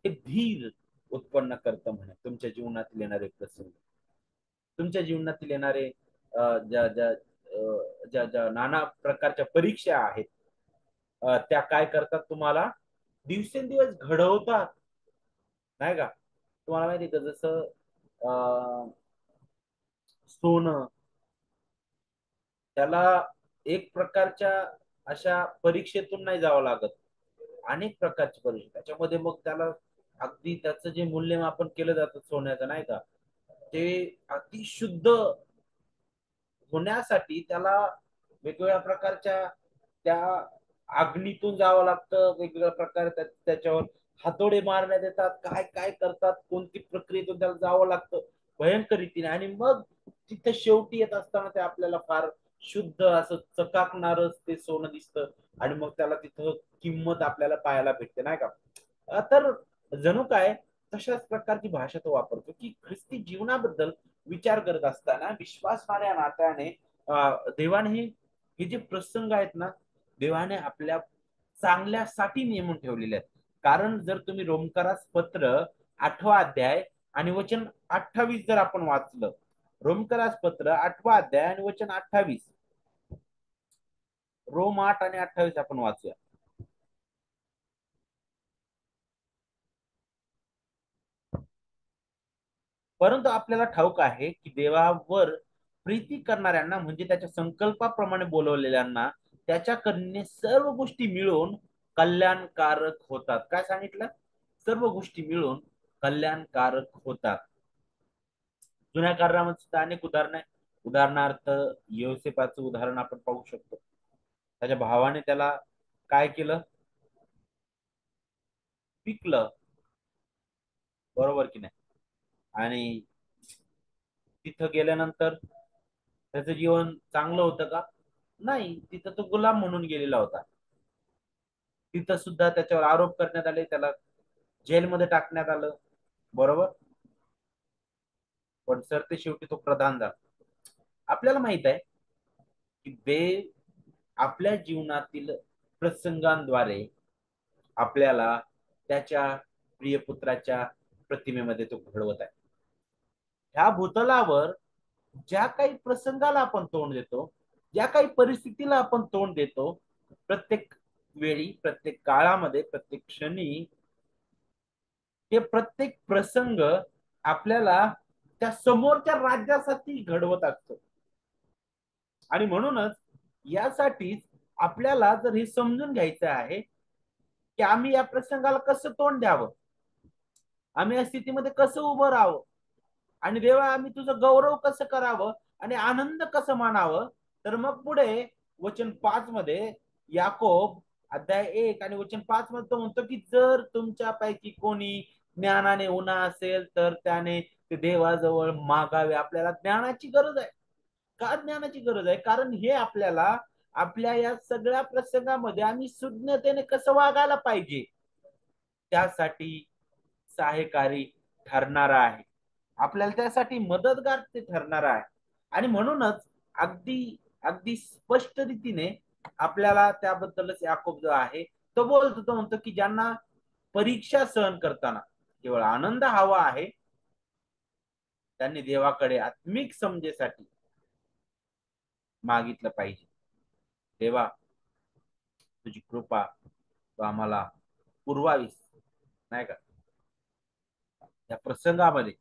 Speaker 1: हे धीर उत्पन्न करतं म्हणे तुमच्या जीवनातील येणारे प्रसंग, तुमच्या जीवनातील येणारे ज्या ज्या ज्या ज्या नाना प्रकारच्या परीक्षा आहेत, त्या काय करतात, तुम्हाला दिवसेंदिवस घडवतात, नाही का? तुम्हाला माहिती का, जसं सोनं, त्याला एक प्रकारच्या अशा परीक्षेतून नाही जावं लागत, अनेक प्रकारची परीक्षा त्याच्यामध्ये, मग त्याला अगदी त्याचं जे मूल्यमापन केलं जातं सोन्याचं, नाही का, ते अगदी शुद्ध होण्यासाठी त्याला वेगवेगळ्या प्रकारच्या त्या अग्नीतून जावं लागतं, वेगवेगळ्या प्रकारे त्याच्यावर हातोडे मारण्यात येतात, काय काय करतात, कोणती प्रक्रियेतून त्याला जावं लागतं भयंकर रीतीने, आणि मग तिथे शेवटी येत असताना ते आपल्याला फार शुद्ध असं चकाकणारच ते सोनं दिसतं, आणि मग त्याला तिथं किंमत आपल्याला पाहायला भेटते, नाही का? तर जणू काय तशाच प्रकारची भाषा तो वापरतो, की ख्रिस्ती जीवनाबद्दल विचार करत असताना विश्वासणाऱ्या नात्याने देवाने हे जे प्रसंग आहेत ना, देवाने आपल्या चांगल्यासाठी नेमून ठेवलेले आहेत. कारण जर तुम्ही रोमकारास पत्र 8वा अध्याय आणि वचन 28 जर आपण वाचलं, रोमकारास पत्र 8वा अध्याय आणि वचन 28, रोम 8 आणि 28 आपण वाचूया. परंतु आपल्याला ठाऊक आहे की देवावर प्रीती करणाऱ्यांना म्हणजे त्याच्या संकल्पाप्रमाणे बोलवलेल्यांना त्याच्याकडने सर्व गोष्टी मिळून कल्याणकारक होतात. काय सांगितलं? सर्व गोष्टी मिळून कल्याणकारक होतात. जुन्या करारामध्ये सुद्धा अनेक उदाहरण आहे. उदाहरणार्थ योसेपाचं उदाहरण आपण पाहू शकतो. त्याच्या भावाने त्याला काय केलं? पिकलं, बरोबर की नाही? आणि तिथं गेल्यानंतर त्याचं जीवन चांगलं होतं का? नाही, तिथं तो गुलाम म्हणून गेलेला होता. तिथं सुद्धा त्याच्यावर आरोप करण्यात आले, त्याला जेलमध्ये टाकण्यात आलं, बरोबर. पण सरते शेवटी तो प्रधान झाला. आपल्याला माहित आहे की देव आपल्या जीवनातील प्रसंगांद्वारे आपल्याला त्याच्या प्रिय पुत्राच्या प्रतिमेमध्ये तो घडवत आहे. ह्या भूतलावर ज्या काही प्रसंगाला आपण तोंड देतो, ज्या काही परिस्थितीला आपण तोंड देतो, प्रत्येक वेळी, प्रत्येक काळामध्ये, प्रत्येक क्षणी हे प्रत्येक प्रसंग आपल्याला त्या समोरच्या राज्यासाठी घडवत असतो. आणि म्हणूनच यासाठीच आपल्याला जर हे समजून घ्यायचं आहे की आम्ही या प्रसंगाला कसं तोंड द्यावं, आम्ही या स्थितीमध्ये कसं उभं राहावं, आणि देवा आम्ही तुझं गौरव कसं करावं आणि आनंद कसं मानावं, तर मग पुढे वचन 5 मध्ये याकोब अध्याय 1 आणि वचन 5 मध्ये तो म्हणतो की जर तुमच्यापैकी कोणी ज्ञानाने उन्हा असेल तर त्याने ते देवाजवळ मागावे. आपल्याला ज्ञानाची गरज आहे. का ज्ञानाची गरज आहे? कारण हे आपल्याला आपल्या या सगळ्या प्रसंगामध्ये आम्ही सुज्ञतेने कसं वागायला पाहिजे त्यासाठी सहाय्यकारी ठरणारा आहे. आपल्याला त्यासाठी मदतगार ते ठरणार आहे. आणि म्हणूनच अगदी अगदी स्पष्ट रीतीने आपल्याला त्याबद्दलच याकोब जो आहे तो बोलतो, तो म्हणतो की ज्यांना परीक्षा सहन करताना केवळ आनंद हवा आहे त्यांनी देवाकडे आत्मिक समजेसाठी मागितलं पाहिजे. देवा, तुझी कृपा तू आम्हाला पुरवावीस, नाही का? त्या प्रसंगामध्ये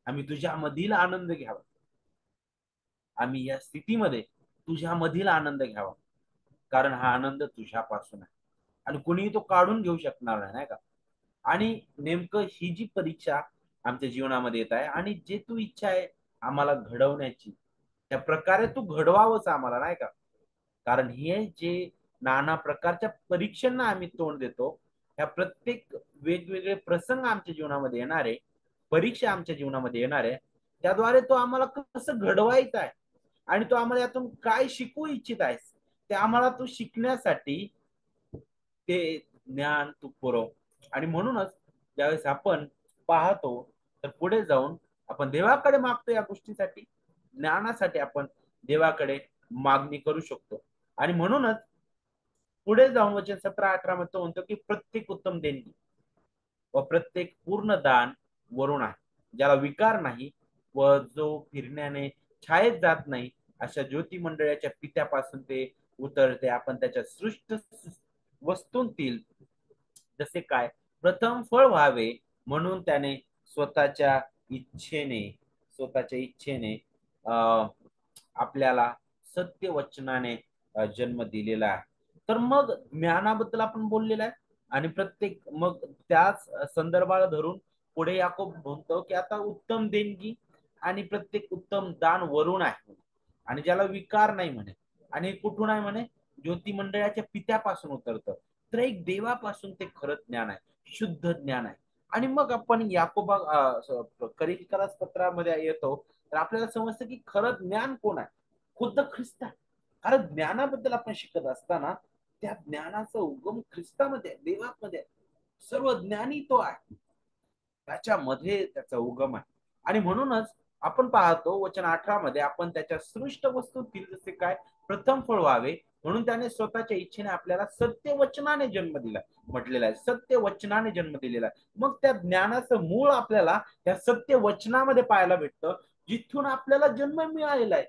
Speaker 1: आम्ही तुझ्या मधील आनंद घ्यावा, आम्ही या स्थितीमध्ये तुझ्या मधील आनंद घ्यावा, कारण हा आनंद तुझ्यापासून आहे आणि कुणीही तो काढून घेऊ शकणार नाही, नाही का? आणि नेमकं ही जी परीक्षा आमच्या जीवनामध्ये येत आहे आणि जे तू इच्छा आहे आम्हाला घडवण्याची, त्या प्रकारे तू घडवावंच आम्हाला, नाही का? कारण हे जे नाना प्रकारच्या परीक्षांना आम्ही तोंड देतो, ह्या प्रत्येक वेगवेगळे प्रसंग आमच्या जीवनामध्ये येणारे, परीक्षा आमच्या जीवनामध्ये येणारे, त्याद्वारे तो आम्हाला कसं घडवायचा आहे आणि तो आम्हाला यातून काय शिकवू इच्छित आहेस ते आम्हाला तू शिकण्यासाठी ते ज्ञान तू पुरव. आणि म्हणूनच ज्यावेळेस आपण पाहतो तर पुढे जाऊन आपण देवाकडे मागतो या गोष्टीसाठी, ज्ञानासाठी आपण देवाकडे मागणी करू शकतो. आणि म्हणूनच पुढे जाऊन वचन 17-18 मध्ये तो म्हणतो की प्रत्येक उत्तम देणगी व प्रत्येक पूर्ण दान वरून आहे, ज्याला विकार नाही व जो फिरण्याने छायेत जात नाही, अशा ज्योती मंडळाच्या पित्यापासून ते उतरते. आपण त्याच्या सृष्ट वस्तूंतील जसे काय प्रथम फळ व्हावे म्हणून त्याने स्वतःच्या इच्छेने स्वतःच्या इच्छेने आपल्याला सत्य वचनाने जन्म दिलेला आहे. तर मग ज्ञानाबद्दल आपण बोललेलं आहे आणि प्रत्येक मग त्याच संदर्भाला धरून पुढे याकोब म्हणतो की आता उत्तम देणगी आणि प्रत्येक उत्तम दान वरून आहे आणि ज्याला विकार नाही म्हणे, आणि कुठून आहे म्हणे? ज्योती मंडळाच्या पित्यापासून उतरतं. तर एक देवापासून ते खरं ज्ञान आहे, शुद्ध ज्ञान आहे. आणि मग आपण याकोबा करिकरास पत्रामध्ये येतो तर आपल्याला समजतं की खरं ज्ञान कोण आहे? खुद्द ख्रिस्त आहे. कारण ज्ञानाबद्दल आपण शिकत असताना त्या ज्ञानाचा उगम ख्रिस्तामध्ये, देवामध्ये, सर्व ज्ञानी तो आहे, त्याच्यामध्ये त्याचा उगम आहे. आणि म्हणूनच आपण पाहतो वचन 18 मध्ये आपण त्याच्या सृष्ट वस्तूतील जसे काय प्रथम फळ व्हावे म्हणून त्याने स्वतःच्या इच्छेने आपल्याला सत्य वचनाने जन्म दिला म्हटलेला आहे. सत्य वचनाने जन्म दिलेला आहे. मग त्या ज्ञानाचं मूळ आपल्याला त्या सत्य वचनामध्ये पाहायला भेटतं, जिथून आपल्याला जन्म मिळालेला आहे.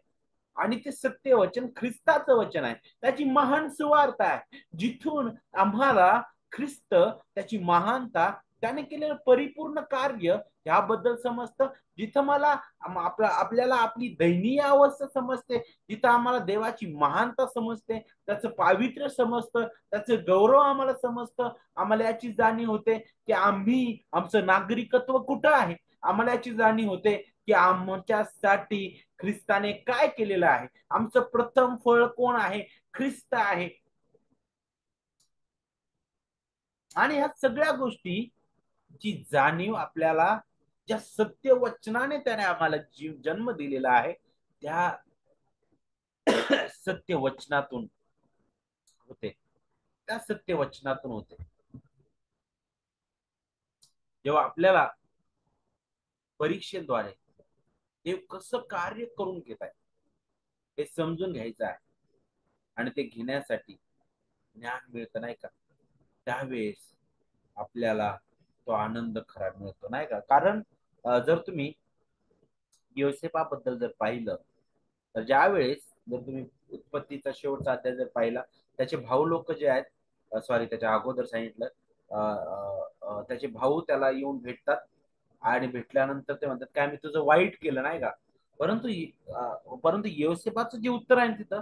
Speaker 1: आणि ते सत्य वचन ख्रिस्ताचं वचन आहे, त्याची महान सुवार्ता आहे, जिथून आम्हाला ख्रिस्त त्याची महानता त्याने केलेलं परिपूर्ण कार्य याबद्दल समजतं. जिथं मला आपल्याला आपली दयनीय अवस्था समजते, जिथं आम्हाला देवाची महानता समजते, त्याचं पावित्र्य समजतं, त्याचं गौरव आम्हाला समजतं. आम्हाला याची जाणीव होते की आमचं नागरिकत्व कुठं आहे. आम्हाला याची जाणीव होते की आमच्यासाठी ख्रिस्ताने काय केलेलं आहे. आमचं प्रथम फळ कोण आहे? ख्रिस्त आहे. आणि ह्या सगळ्या गोष्टी ची जाणीव आपल्याला ज्या सत्य वचनाने त्याने आम्हाला जन्म दिलेला आहे त्या सत्य वचनातून होते. त्या सत्य वचनातून होते. जेव्हा आपल्याला परीक्षेद्वारे देव कसं कार्य करून घेत आहे हे समजून घ्यायचं आहे आणि ते घेण्यासाठी ज्ञान मिळतं नाही का, त्यावेळेस आपल्याला तो आनंद खरा मिळतो नाही का. कारण जर तुम्ही योसेफाबद्दल जर पाहिलं तर ज्यावेळेस जर तुम्ही उत्पत्तीचा शेवटचा अध्याय जर पाहिला, त्याचे भाऊ लोक जे आहेत, सॉरी त्याच्या अगोदर सांगितलं, त्याचे भाऊ त्याला येऊन भेटतात आणि भेटल्यानंतर ते म्हणतात काय मी तुझं वाईट केलं नाही का. परंतु योसेफाचं जे उत्तर आहे तिथं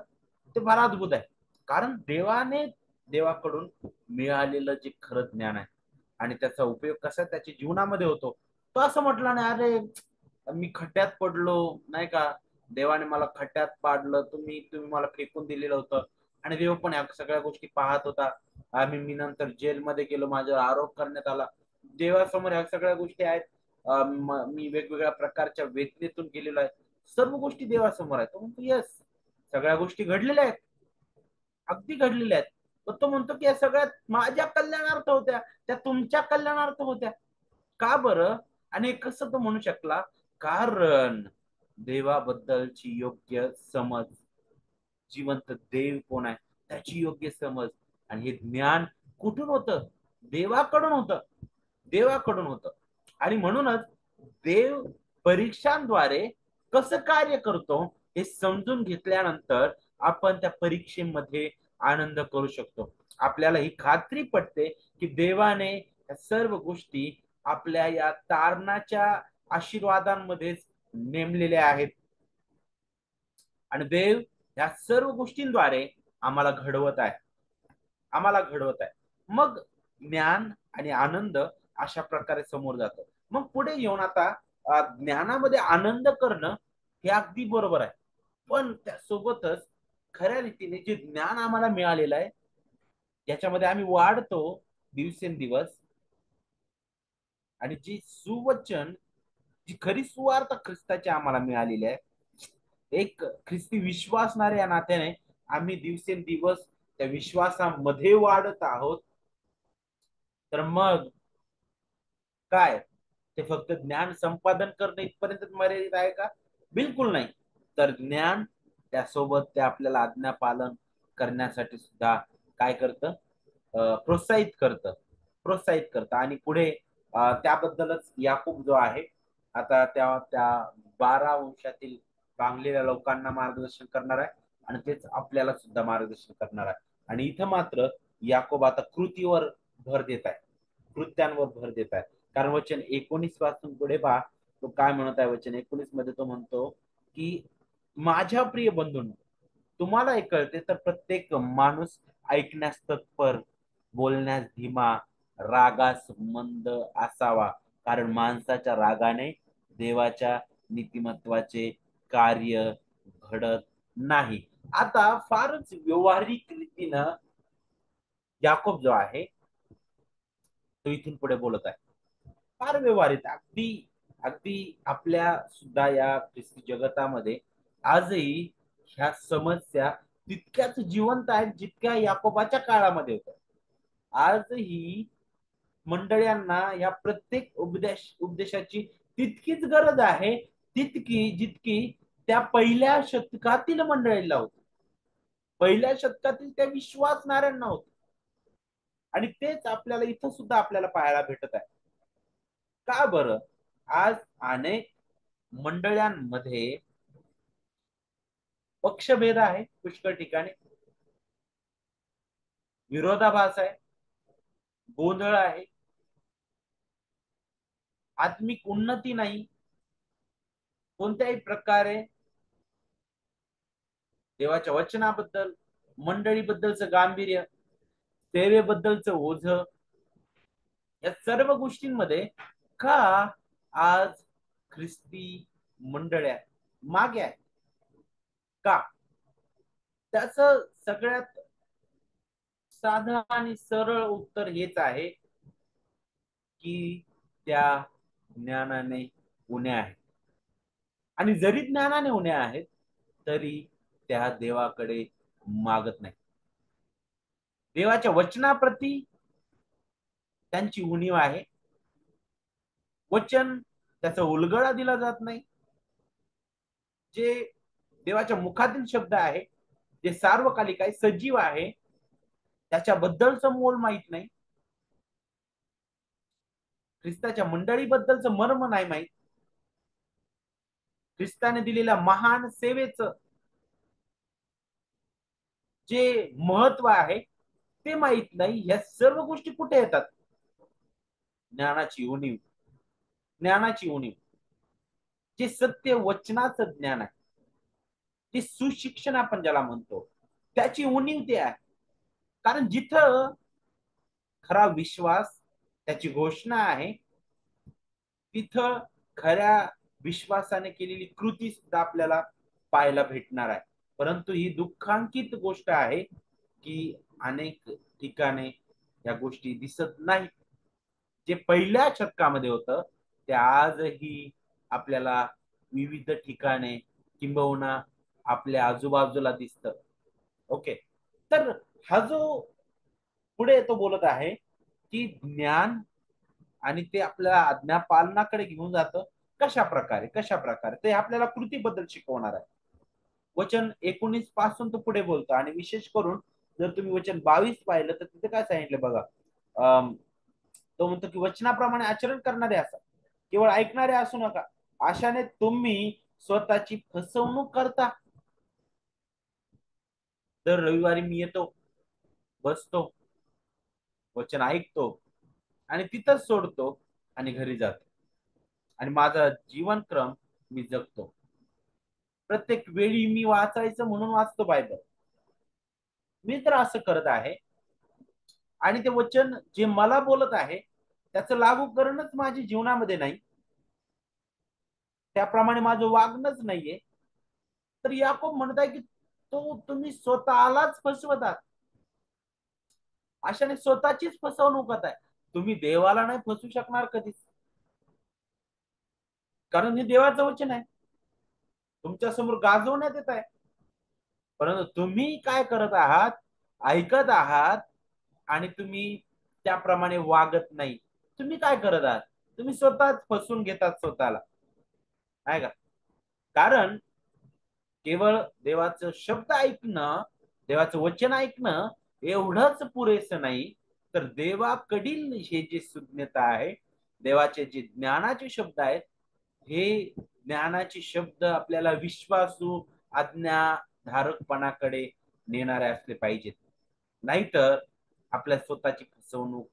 Speaker 1: ते फार अद्भुत आहे. कारण देवाकडून मिळालेलं जे खरं ज्ञान आहे आणि त्याचा उपयोग कसा त्याच्या जीवनामध्ये होतो, तो असं म्हटला नाही अरे मी खड्ड्यात पडलो नाही का, देवाने मला खड्ड्यात पाडलं, तुम्ही मला फेकून दिलेलं होतं आणि देव पण या सगळ्या गोष्टी पाहत होता. मी नंतर जेलमध्ये गेलो, माझ्यावर आरोप करण्यात आला, देवासमोर ह्या सगळ्या गोष्टी आहेत. मी वेगवेगळ्या प्रकारच्या वेदनेतून गेलेलो आहे, सर्व गोष्टी देवासमोर आहेत. तो म्हणतो येस, सगळ्या गोष्टी घडलेल्या आहेत, अगदी घडलेल्या आहेत. पण तो म्हणतो की या सगळ्यात माझ्या कल्याणार्थ होत्या, त्या तुमच्या कल्याणार्थ होत्या. का बरं? आणि कसं तो म्हणू शकला? कारण देवाबद्दलची योग्य समज, जिवंत देव कोण आहे त्याची योग्य समज आणि हे ज्ञान कुठून होतं? देवाकडून होतं. देवाकडून होतं. आणि म्हणूनच देव परीक्षांद्वारे कसं कार्य करतो हे समजून घेतल्यानंतर आपण त्या परीक्षेमध्ये आनंद करू शकतो. आपल्याला ही खात्री पटते की देवाने या सर्व गोष्टी आपल्या या तारणाच्या आशीर्वादांमध्येच नेमलेल्या आहेत आणि देव या सर्व गोष्टींद्वारे आम्हाला घडवत आहे. आम्हाला घडवत आहे. मग ज्ञान आणि आनंद अशा प्रकारे समोर जातं. मग पुढे येऊन आता ज्ञानामध्ये आनंद करणं हे अगदी बरोबर आहे. पण त्यासोबतच खऱ्या रीतीने जे ज्ञान आम्हाला मिळालेलं आहे याच्यामध्ये आम्ही वाढतो दिवसेंदिवस आणि जी सुवचन, जी खरी सुवार्ता ख्रिस्ताची आम्हाला मिळालेली आहे, एक ख्रिस्ती विश्वासणारे या नात्याने आम्ही दिवसेंदिवस त्या विश्वासामध्ये वाढत आहोत. तर मग काय ते फक्त ज्ञान संपादन करणे इथपर्यंत मर्यादित आहे का? बिलकुल नाही. तर ज्ञान त्यासोबत ते आपल्याला आज्ञा पालन करण्यासाठी सुद्धा काय करतं? प्रोत्साहित करतं. प्रोत्साहित करतं आणि पुढे त्याबद्दलच याकूब जो आहे आता त्या त्या 12 वंशातील चांगलेल्या लोकांना मार्गदर्शन करणार आहे आणि तेच आपल्याला सुद्धा मार्गदर्शन करणार आहे. आणि इथं मात्र याकूब आता कृतीवर भर देत आहे, कृत्यांवर भर देत आहे. कारण वचन 19 पासून पुढे पहा तो काय म्हणत आहे. वचन 19 मध्ये तो म्हणतो की माझ्या प्रिय बंधूंनो, तुम्हाला हे कळते तर प्रत्येक माणूस ऐकण्यास तत्पर, बोलण्यास धीमा, रागास मंद असावा, कारण माणसाच्या रागाने देवाच्या नीतिमत्वाचे कार्य घडत नाही. आता फारच व्यावहारिक रीतीनं याकोब जो आहे तो इथून पुढे बोलत आहे. फार व्यवहारित, अगदी अगदी आपल्या सुद्धा या ख्रिस्ती जगतामध्ये आजही ह्या समस्या तितक्याच जिवंत आहेत जितक्या याकोबाच्या काळामध्ये होत्या. आजही मंडळ्यांना या प्रत्येक उपदेशाची तितकीच गरज आहे, तितकी जितकी त्या पहिल्या शतकातील मंडळीला होती, पहिल्या शतकातील त्या विश्वासणाऱ्यांना होती. आणि तेच आपल्याला इथं सुद्धा आपल्याला पाहायला भेटत आहे. का बरं? आज अनेक मंडळांमध्ये पक्षभेद आहे, पुष्कळ ठिकाणी विरोधाभास आहे, गोंधळ आहे, आत्मिक उन्नती नाही, कोणत्याही प्रकारे देवाच्या वचनाबद्दल, मंडळीबद्दलचं गांभीर्य, सेवेबद्दलचं ओझ, या सर्व गोष्टींमध्ये का आज ख्रिस्ती मंडळ्या मागे आहे? का? त्याच सगळ्यात साधं आणि सरळ उत्तर हेच आहे की त्या ज्ञानाने उण्या आहेत. आणि जरी ज्ञानाने उण्या आहेत तरी त्या देवाकडे मागत नाही. देवाच्या वचनाप्रती त्यांची उणीव आहे. वचन त्याचा उलगडा दिला जात नाही. जे देवाच्या मुखातील शब्द आहे, जे सार्वकालिक आहे, सजीव आहे, त्याच्याबद्दलचं मोल माहित नाही. ख्रिस्ताच्या मंडळीबद्दलचं मर्म नाही माहित. ख्रिस्ताने दिलेल्या महान सेवेचं जे महत्व आहे ते माहित नाही. या सर्व गोष्टी कुठे येतात? ज्ञानाची उणीव. ज्ञानाची उणीव. जे सत्य वचनाचं ज्ञान आहे, ते सुशिक्षण आपण ज्याला म्हणतो, त्याची उणीव ते आहे. कारण जिथं खरा विश्वास, त्याची घोषणा आहे, तिथं खऱ्या विश्वासाने केलेली कृती सुद्धा आपल्याला पाहायला भेटणार आहे. परंतु ही दुःखांकित गोष्ट आहे की अनेक ठिकाणी या गोष्टी दिसत नाही. जे पहिल्या शतकामध्ये होतं ते आजही आपल्याला विविध ठिकाणे किंबहुना आपल्या आजूबाजूला दिसतं. ओके. तर हा जो पुढे तो बोलत आहे की ज्ञान आणि ते आपल्याला आज्ञा पालनाकडे घेऊन जातं. कशा प्रकारे ते आपल्याला कृतीबद्दल शिकवणार आहे. वचन 19 पासून तो पुढे बोलतो आणि विशेष करून जर तुम्ही वचन 22 पाहिलं तर तिथे काय सांगितलं बघा. तो म्हणतो की वचनाप्रमाणे आचरण करणारे असा, केवळ ऐकणारे असू नका, अशाने तुम्ही स्वतःची फसवणूक करता. दर रविवारी मी येतो, बसतो, वचन ऐकतो आणि तिथंच सोडतो आणि घरी जातो आणि माझा जीवनक्रम मी जगतो. प्रत्येक वेळी मी वाचायचं म्हणून वाचतो बायबल. मी तर असं करत आहे आणि ते वचन जे मला बोलत आहे त्याचं लागू करणंच माझ्या जीवनामध्ये नाही, त्याप्रमाणे माझं वागणंच नाहीये, तर याकोब म्हणताय की तो तुम्ही स्वतःलाच फसवतात. अशाने स्वतःचीच फसवणूक आहे. तुम्ही देवाला नाही फसवू शकणार कधीच, कारण हे देवाचं वचन आहे, तुमच्या समोर गाजवण्यात येत आहे. परंतु तुम्ही काय करत आहात? ऐकत आहात आणि तुम्ही त्याप्रमाणे वागत नाही. तुम्ही काय करत आहात? तुम्ही स्वतःच फसवून घेतात स्वतःला, आहे का? कारण केवळ देवाचं शब्द ऐकणं, देवाचं वचन ऐकणं एवढंच पुरेसं नाही, तर देवाकडील हे जे सुज्ञता आहे, देवाचे जे ज्ञानाचे शब्द आहेत, हे ज्ञानाचे शब्द आपल्याला विश्वासू आज्ञाधारकपणाकडे नेणारे असले पाहिजेत. नाहीतर आपल्या स्वतःची फसवणूक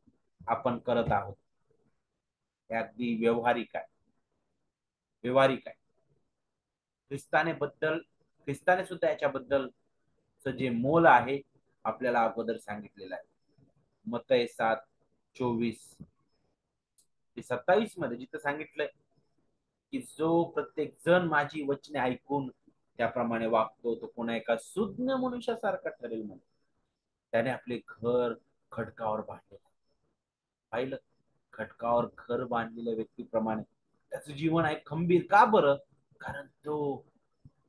Speaker 1: आपण करत आहोत. हे अगदी व्यवहारिक आहे. ख्रिस्ताने सुद्धा याच्याबद्दल जे मोल आहे आपल्याला अगोदर सांगितलेलं आहे. मत्तई 7:24 ते 27 मध्ये जिथं सांगितलंय की जो प्रत्येक जण माझी वचने ऐकून त्याप्रमाणे वागतो तो कोणा एका सुज्ञ मनुष्यासारखा ठरेल म्हणून. त्याने आपले घर खडकावर बांधले. पाहिलं? खडकावर घर बांधलेल्या व्यक्तीप्रमाणे त्याचं जीवन आहे खंबीर. का बरं? कारण तो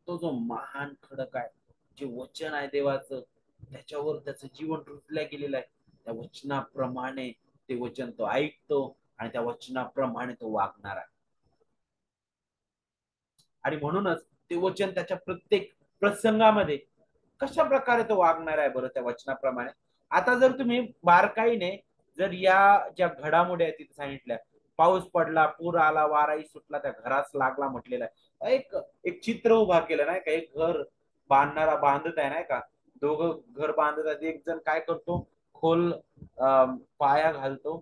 Speaker 1: जो महान खडक आहे, जे वचन आहे देवाचं, त्याच्यावर त्याचं जीवन रुजल्या गेलेलं आहे. त्या वचनाप्रमाणे ते वचन तो ऐकतो आणि त्या वचनाप्रमाणे तो वागणार आहे. आणि म्हणूनच ते वचन त्याच्या प्रत्येक प्रसंगामध्ये कशा प्रकारे तो वागणार आहे बरं त्या वचनाप्रमाणे. आता जर तुम्ही बारकाईने जर या ज्या घडामोडी आहेत तिथे सांगितल्या, पाऊस पडला, पूर आला, वाराही सुटला, त्या घरास लागला म्हटलेला आहे. एक एक चित्र उभा केलं नाही का, एक घर बांधणारा बांधत आहे नाही का, दोघं घर बांधत आहेत. एक जण काय करतो, खोल पाया घालतो,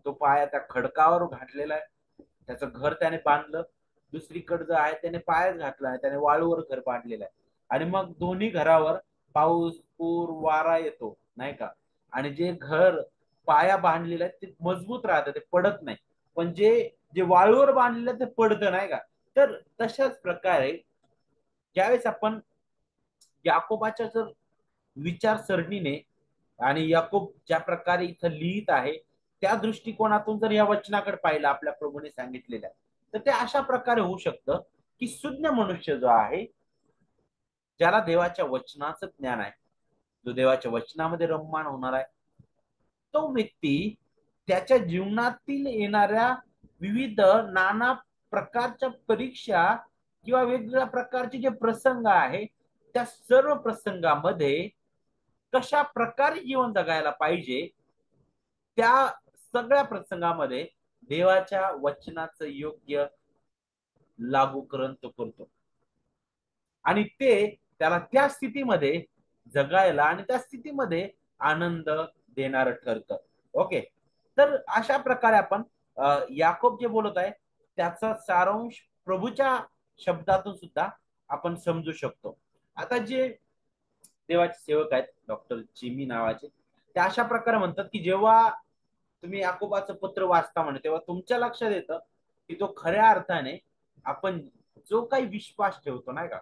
Speaker 1: तो पाया त्या खडकावर घातलेला आहे त्याचं घर त्याने बांधलं, दुसरीकडे जो आहे त्याने पायच घातला, त्याने वाळूवर घर बांधलेलं आहे. आणि मग दोन्ही घरावर पाऊस, पूर, वारा येतो नाही का. आणि जे घर पाया बांधलेलं आहे ते मजबूत राहतं, ते पडत नाही. पण जे जे वाळूवर बांधलेलं आहे ते पडतं नाही का. तर तशाच प्रकारे ज्यावेळेस आपण याकोबाच्या जर विचारसरणीने आणि याकोब ज्या प्रकारे इथं लिहित आहे त्या दृष्टिकोनातून जर या वचनाकडे पाहिलं आपल्या प्रभूने सांगितलेल्या, तर ते अशा प्रकारे होऊ शकतं की शून्य मनुष्य जो आहे, ज्याला देवाच्या वचनाचं ज्ञान आहे, जो देवाच्या वचनामध्ये रममाण होणार आहे, तो व्यक्ती त्याच्या जीवनातील येणाऱ्या विविध नाना प्रकारच्या परीक्षा किंवा वेगवेगळ्या प्रकारचे जे प्रसंग आहे त्या सर्व प्रसंगामध्ये कशा प्रकारे जीवन जगायला पाहिजे, त्या सगळ्या प्रसंगामध्ये देवाच्या वचनाचं योग्य लागूकरण तो करतो. आणि ते त्याला त्या स्थितीमध्ये जगायला आणि त्या स्थितीमध्ये आनंद देणार ठरतं. ओके. तर अशा प्रकारे आपण याकोब जे बोलत आहे त्याचा सारांश प्रभूच्या शब्दातून सुद्धा आपण समजू शकतो. आता जे देवाचे सेवक आहेत डॉक्टर जिमी नावाचे, ते अशा प्रकारे म्हणतात की जेव्हा तुम्ही याकोबाचं पत्र वाचता म्हणे तेव्हा तुमच्या लक्षात येतं की तो खऱ्या अर्थाने आपण जो काही विश्वास ठेवतो नाही का,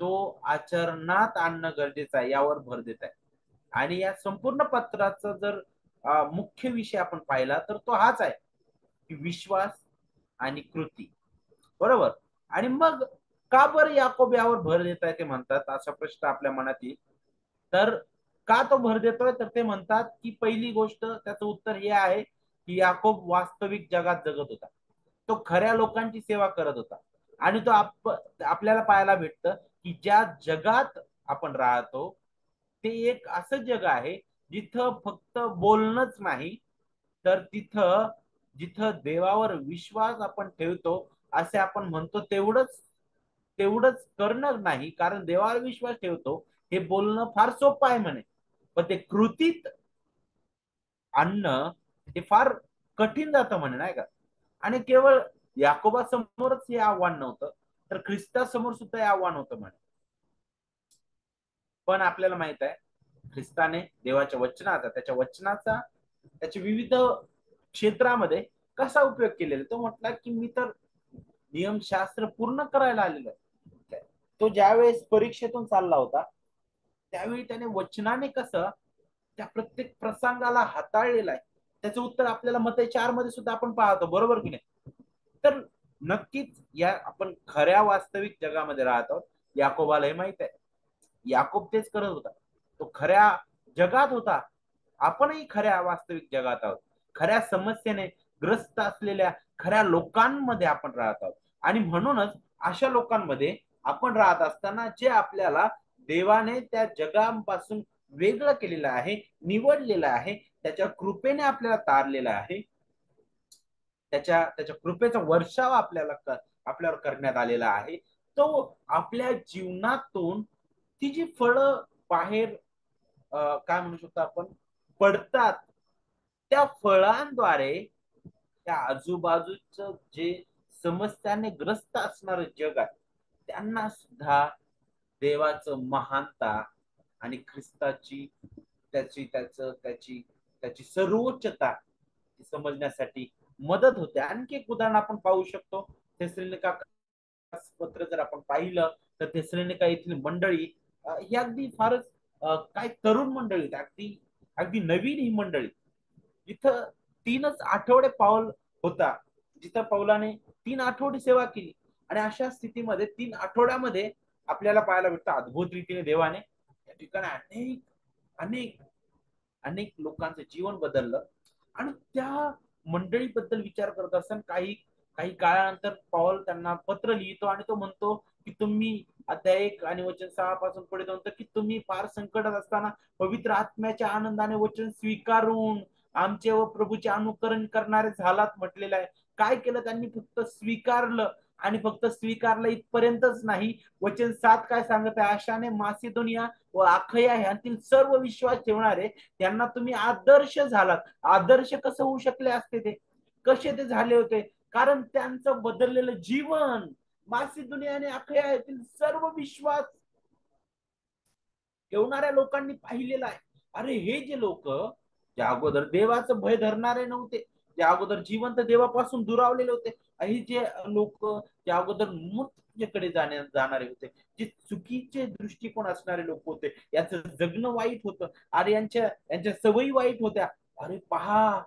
Speaker 1: तो आचरणात आणणं गरजेचं आहे यावर भर देत आहे. आणि या संपूर्ण पत्राचा जर मुख्य विषय आपण पाहिला तर तो हाच आहे की विश्वास आणि कृती. बरोबर. आणि मग का बरं याकोब यावर भर देत आहे ते म्हणतात, असा प्रश्न आपल्या मनात येईल. तर का तो भर देतोय, तर ते म्हणतात की पहिली गोष्ट त्याचं उत्तर हे आहे की याकोब वास्तविक जगात जगत होता, तो खऱ्या लोकांची सेवा करत होता. आणि तो आपल्याला पाहायला भेटतं की ज्या जगात आपण राहतो ते एक असं जग आहे जिथं फक्त बोलणंच नाही, तर तिथं जिथं देवावर विश्वास आपण ठेवतो असे आपण म्हणतो तेवढंच तेवढंच करणं नाही, कारण देवावर विश्वास ठेवतो हे बोलणं फार सोपं आहे म्हणे, पण ते कृतीत आणणं हे फार कठीण जातं म्हणे नाही का. आणि केवळ याकोबासमोरच हे आव्हान नव्हतं, तर ख्रिस्तासमोर सुद्धा हे आव्हान होतं म्हणे. पण आपल्याला माहित आहे ख्रिस्ताने देवाच्या वचनाचा, त्याच्या वचनाचा त्याच्या विविध क्षेत्रामध्ये कसा उपयोग केलेला. तो म्हटला की मी तर नियमशास्त्र पूर्ण करायला आलेलो आहे. तो ज्यावेळेस परीक्षेतून चालला होता त्यावेळी त्याने वचनाने कसं त्या प्रत्येक प्रसंगाला हाताळलेलं आहे त्याचं उत्तर आपल्याला मत्ती 4 मध्ये सुद्धा आपण पाहतो. बरोबर की नाही. तर नक्कीच या आपण खऱ्या वास्तविक जगामध्ये राहत आहोत. याकोबाला हे माहित आहे, याकोब तेच करत होता, तो खऱ्या जगात होता. आपणही खऱ्या वास्तविक जगात आहोत, खऱ्या समस्येने ग्रस्त असलेल्या खऱ्या लोकांमध्ये आपण राहत आहोत. आणि म्हणूनच अशा लोकांमध्ये आपण राहत असताना जे आपल्याला देवाने त्या जगापासून वेगळं केलेलं आहे, निवडलेलं आहे, त्याच्या कृपेने आपल्याला तारलेलं आहे, त्याच्या त्याच्या कृपेचा वर्षाव आपल्यावर करण्यात आलेला आहे. तो आपल्या जीवनातून ती जी फळं बाहेर काय म्हणू शकतो आपण पडतात, त्या फळांद्वारे त्या आजूबाजूचं जे समस्याने ग्रस्त असणार जग आहे त्यांना सुद्धा देवाचं महानता आणि ख्रिस्ताची त्याची त्याचं त्याची त्याची सर्वोच्चता समजण्यासाठी मदत होते. आणखी एक उदाहरण आपण पाहू शकतो. थेसलोनिका पत्र जर आपण पाहिलं तर थेसलोनिका येथील मंडळी ही अगदी फारच काय तरुण मंडळी, अगदी अगदी नवीन ही मंडळी. इथं 3च आठवडे पाऊल होता जिथं पौलाने 3 आठवडे सेवा केली. आणि अशा स्थितीमध्ये 3 आठवड्यामध्ये आपल्याला पाहायला भेटतं अद्भुत रीतीने देवाने त्या ठिकाणी अनेक अनेक अनेक लोकांचं जीवन बदललं. आणि त्या मंडळीबद्दल विचार करत असताना काही काही काळानंतर पौल त्यांना पत्र लिहितो आणि तो म्हणतो की तुम्ही अध्याय 1 आणि वचन 6 पासून पुढे म्हणतो की तुम्ही फार संकटात असताना पवित्र आत्म्याच्या आनंदाने वचन स्वीकारून आमचे व प्रभूचे अनुकरण करणारे झालात म्हटलेलं आहे. काय केलं त्यांनी, फक्त स्वीकारलं. आणि फक्त स्वीकारलं इथपर्यंतच नाही, वचन 7 काय सांगत आहे, अशाने मासिदोनिया व अखया ह्यातील सर्व विश्वास ठेवणारे त्यांना तुम्ही आदर्श झालात. आदर्श कसं होऊ शकले असते, ते कसे ते झाले होते, कारण त्यांचं बदललेलं जीवन मासिदुनिया आणि अखया येथील सर्व विश्वास ठेवणाऱ्या लोकांनी पाहिलेलं आहे. अरे हे जे लोक ज्या अगोदर देवाचं भय धरणारे नव्हते, त्या अगोदर जिवंत देवापासून दुरावलेले होते, हे जे लोक त्या अगोदर मृत्यूकडे जाणारे होते, जे चुकीचे दृष्टिकोन असणारे लोक होते, याचं जगणं वाईट होतं. अरे यांच्या सवयी वाईट होत्या. अरे पहा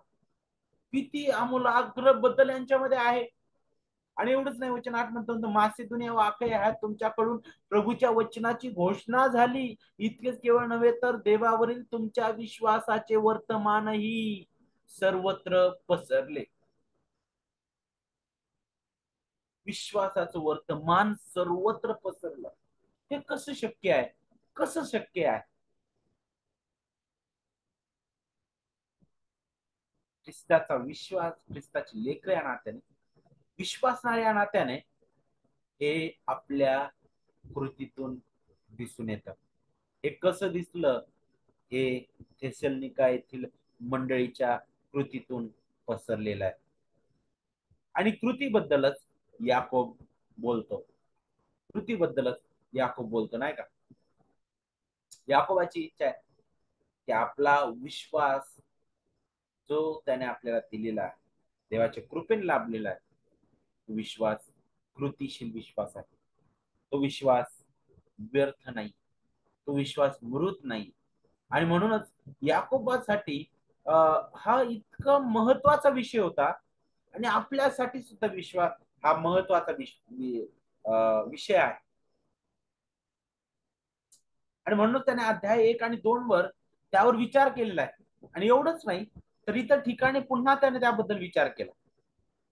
Speaker 1: किती आमूलाग्र बदल यांच्यामध्ये आहे. आणि एवढंच नाही, वचन 8 म्हणतो मासिदुनिया व अखया ह्यात तुमच्याकडून प्रभूच्या वचनाची घोषणा झाली. इतकेच केवळ नव्हे तर देवावरील तुमच्या विश्वासाचे वर्तमानही सर्वत्र पसरले. विश्वासाचं वर्तमान सर्वत्र पसरलं. हे कसं शक्य आहे? कसं शक्य आहे? ख्रिस्ताचा विश्वास, ख्रिस्ताची लेकरं या नात्याने, विश्वासणाऱ्या या नात्याने हे आपल्या कृतीतून दिसून येतं. हे कसं दिसलं? हे थेसलोनिका येथील मंडळीच्या कृतीतून पसरलेलं आहे. आणि कृतीबद्दलच याकोब बोलतो. कृतीबद्दलच याकोब बोलतो, नाही का? याकोबाची इच्छा आहे की आपला विश्वास जो त्याने आपल्याला दिलेला आहे, देवाच्या कृपेने लाभलेला आहे, तो विश्वास कृतीशील विश्वास आहे. तो विश्वास व्यर्थ नाही, तो विश्वास मृत नाही. आणि म्हणूनच याकोबासाठी हा इतका महत्वाचा विषय होता. आणि आपल्यासाठी सुद्धा विश्वास हा महत्वाचा विषय आहे. आणि म्हणून त्याने अध्याय 1 आणि 2 वर त्यावर विचार केलेला आहे. आणि एवढंच नाही तर इतर ठिकाणी पुन्हा त्याने त्याबद्दल विचार केला.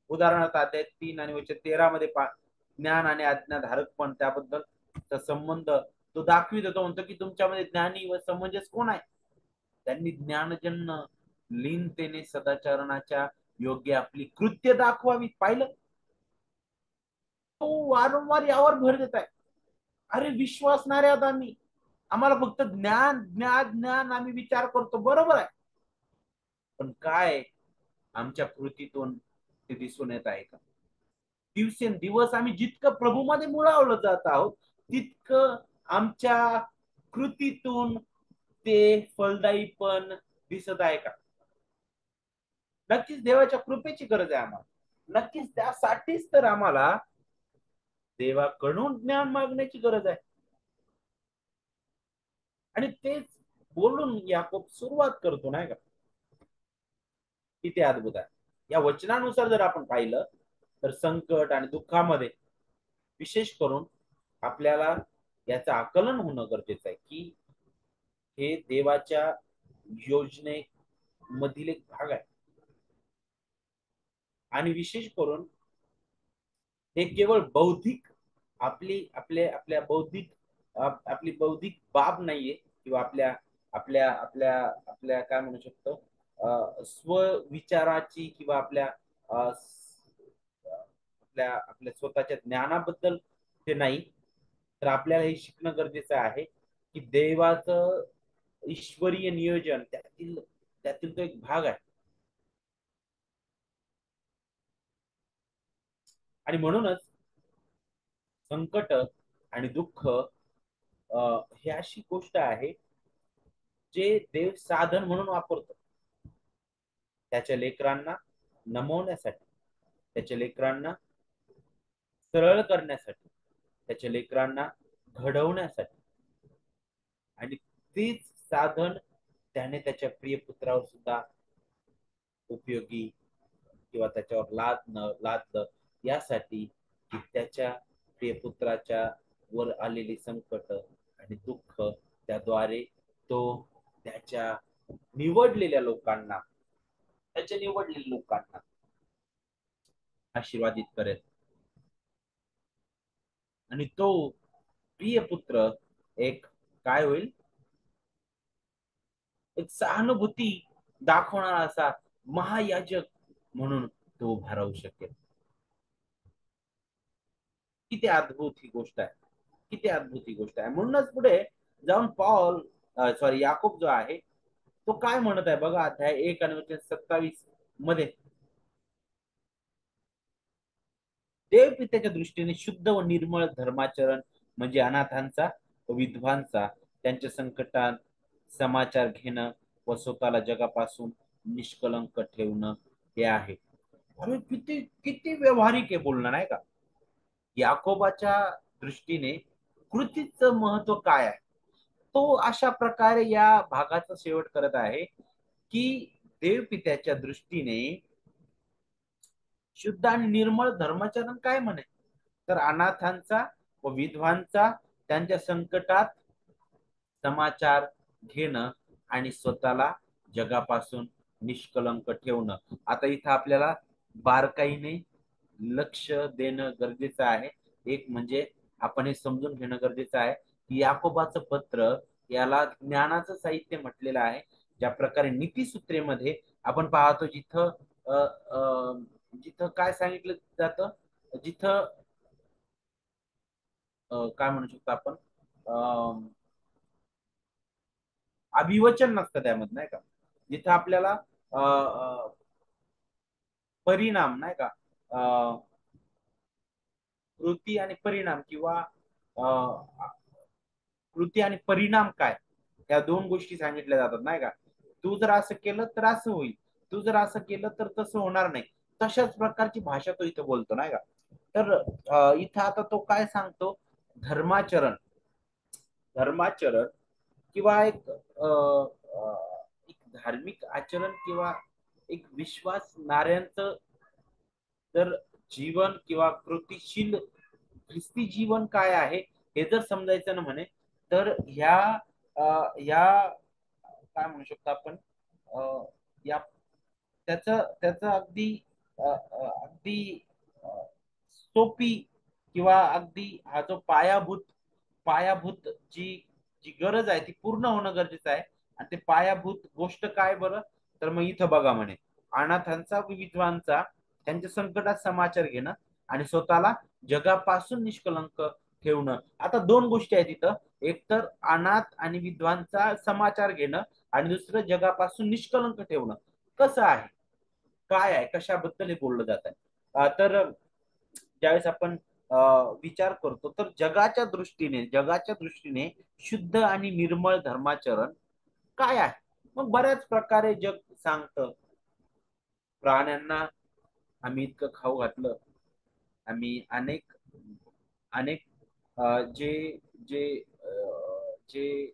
Speaker 1: उदाहरणार्थ अध्याय 3 आणि वचन 13 मध्ये ज्ञान आणि आज्ञाधारक पण त्याबद्दल संबंध तो दाखवित होतो. म्हणतो की तुमच्यामध्ये ज्ञानी व समंजस कोण आहे? त्यांनी ज्ञानजन्य लीनतेने सदाचरणाच्या योग्य आपली कृत्य दाखवावी. पाहिलं, तो वारंवार यावर भर देत आहे. अरे विश्वासणारे आहोत आम्ही, आम्हाला फक्त ज्ञान ज्ञान ज्ञान आम्ही विचार करतो, बरोबर आहे. पण काय आमच्या कृतीतून ते दिसून येत आहे का? दिवसेंदिवस आम्ही जितकं प्रभूमध्ये मुळावलं जात आहोत, तितकं आमच्या कृतीतून ते फलदायी पण दिसत आहे का? नक्कीच देवाच्या कृपेची गरज आहे आम्हाला. नक्कीच त्यासाठीच तर आम्हाला देवाकडून ज्ञान मागण्याची गरज आहे. आणि तेच बोलून याकोब सुरुवात करतो, नाही का? किती अद्भुत आहे. या वचनानुसार जर आपण पाहिलं तर संकट आणि दुःखामध्ये विशेष करून आपल्याला याचं आकलन होणं गरजेचं आहे की हे देवाच्या योजनेमधील एक भाग आहे. आणि विशेष करून हे केवळ बौद्धिक आपल्या बौद्धिक आपली बौद्धिक बाब नाहीये, किंवा आपल्या आपल्या आपल्या आपल्या काय म्हणू शकतो स्वविचाराची, किंवा आपल्या स्वतःच्या ज्ञानाबद्दल ते नाही. तर आपल्याला हे शिकणं गरजेचं आहे की देवाचं ईश्वरीय नियोजन त्यातील त्यातील तो एक भाग आहे. आणि म्हणूनच संकट आणि दुःख ही अशी गोष्ट आहे जे देव साधन म्हणून वापरतो त्याच्या लेकरांना नमवण्यासाठी, त्याच्या लेकरांना सरळ करण्यासाठी, त्याच्या लेकरांना घडवण्यासाठी. आणि तेच साधन त्याने त्याच्या प्रिय पुत्रावर सुद्धा उपयोगी, किंवा त्याच्यावर लादलं यासाठी की त्याच्या प्रियपुत्राच्या वर आलेली संकट आणि दुःख त्याद्वारे तो त्याच्या निवडलेल्या लोकांना आशीर्वादित करेल. आणि तो प्रिय पुत्र एक काय होईल? एक सहानुभूती दाखवणारा असा महायाजक म्हणून तो उभा राहू शकेल. किती अद्भुत ही गोष्ट आहे, किती अद्भुत ही गोष्ट आहे. म्हणूनच पुढे जाऊन याकूब जो आहे तो काय म्हणत आहे बघा, अध्याय 1 आणि 27 मध्ये. देवपितेच्या दृष्टीने शुद्ध व निर्मळ धर्माचरण म्हणजे अनाथांचा व विधवांचा त्यांच्या संकटात समाचार घेणं व स्वतःला जगापासून निष्कलंक ठेवणं हे आहे. अरे किती किती व्यावहारिक आहे बोलणं नाही का. याकोबाच्या दृष्टीने कृतीचं महत्व काय आहे, तो अशा प्रकारे या भागाचा शेवट करत आहे की देवपित्याच्या दृष्टीने शुद्ध आणि निर्मळ धर्माचरण काय म्हणे, तर अनाथांचा व विधवांचा त्यांच्या संकटात समाचार घेणं आणि स्वतःला जगापासून निष्कलंक ठेवणं. आता इथं आपल्याला बारकाईने लक्ष देणं गरजेचं आहे. एक म्हणजे आपण हे समजून घेणं गरजेचं आहे की याकोबाचं पत्र याला ज्ञानाचं साहित्य म्हटलेलं आहे. ज्या प्रकारे नीतीसूत्रेमध्ये आपण पाहतो जिथं अ, अ, जिथं काय सांगितलं जातं, जिथं काय म्हणू शकतो आपण, अभिवचन नसतं त्यामध्ये नाही का, जिथं आपल्याला परिणाम नाही का, कृती आणि परिणाम किंवा कृती आणि परिणाम काय, या दोन गोष्टी सांगितल्या जातात नाही का. तू जर असं केलं तर असं होईल, तू जर असं केलं तर तसं होणार नाही. तशाच प्रकारची भाषा तो इथं बोलतो नाही का. तर इथं आता तो काय सांगतो, धर्माचरण धर्माचरण किंवा एक धार्मिक आचरण किंवा एक विश्वासणाऱ्यांचं जर जीवन किंवा कृतीशील ख्रिस्ती जीवन काय आहे हे जर समजायचं ना म्हणे, तर ह्या काय म्हणू शकतो आपण, या त्याचं अगदी अगदी सोपी किंवा अगदी हा जो पायाभूत जी जी गरज आहे ती पूर्ण होणं गरजेचं आहे. आणि ते पायाभूत गोष्ट काय बरं, तर मग इथं बघा म्हणे, अनाथांचा विधवांचा त्यांच्या संकटात समाचार घेणं आणि स्वतःला जगापासून निष्कलंक ठेवणं. आता दोन गोष्टी आहेत इथं, एक तर अनाथ आणि विधवांचा समाचार घेणं आणि दुसरं जगापासून निष्कलंक ठेवणं. कसं आहे, काय आहे, कशाबद्दल हे बोललं जात आहे. तर ज्यावेळेस आपण विचार करतो तर जगाच्या दृष्टीने शुद्ध आणि निर्मळ धर्माचरण काय आहे. मग बऱ्याच प्रकारे जग सांगतं, प्राण्यांना आम्ही इतकं खाऊ घातलं, आम्ही अनेक अनेक जे जे जे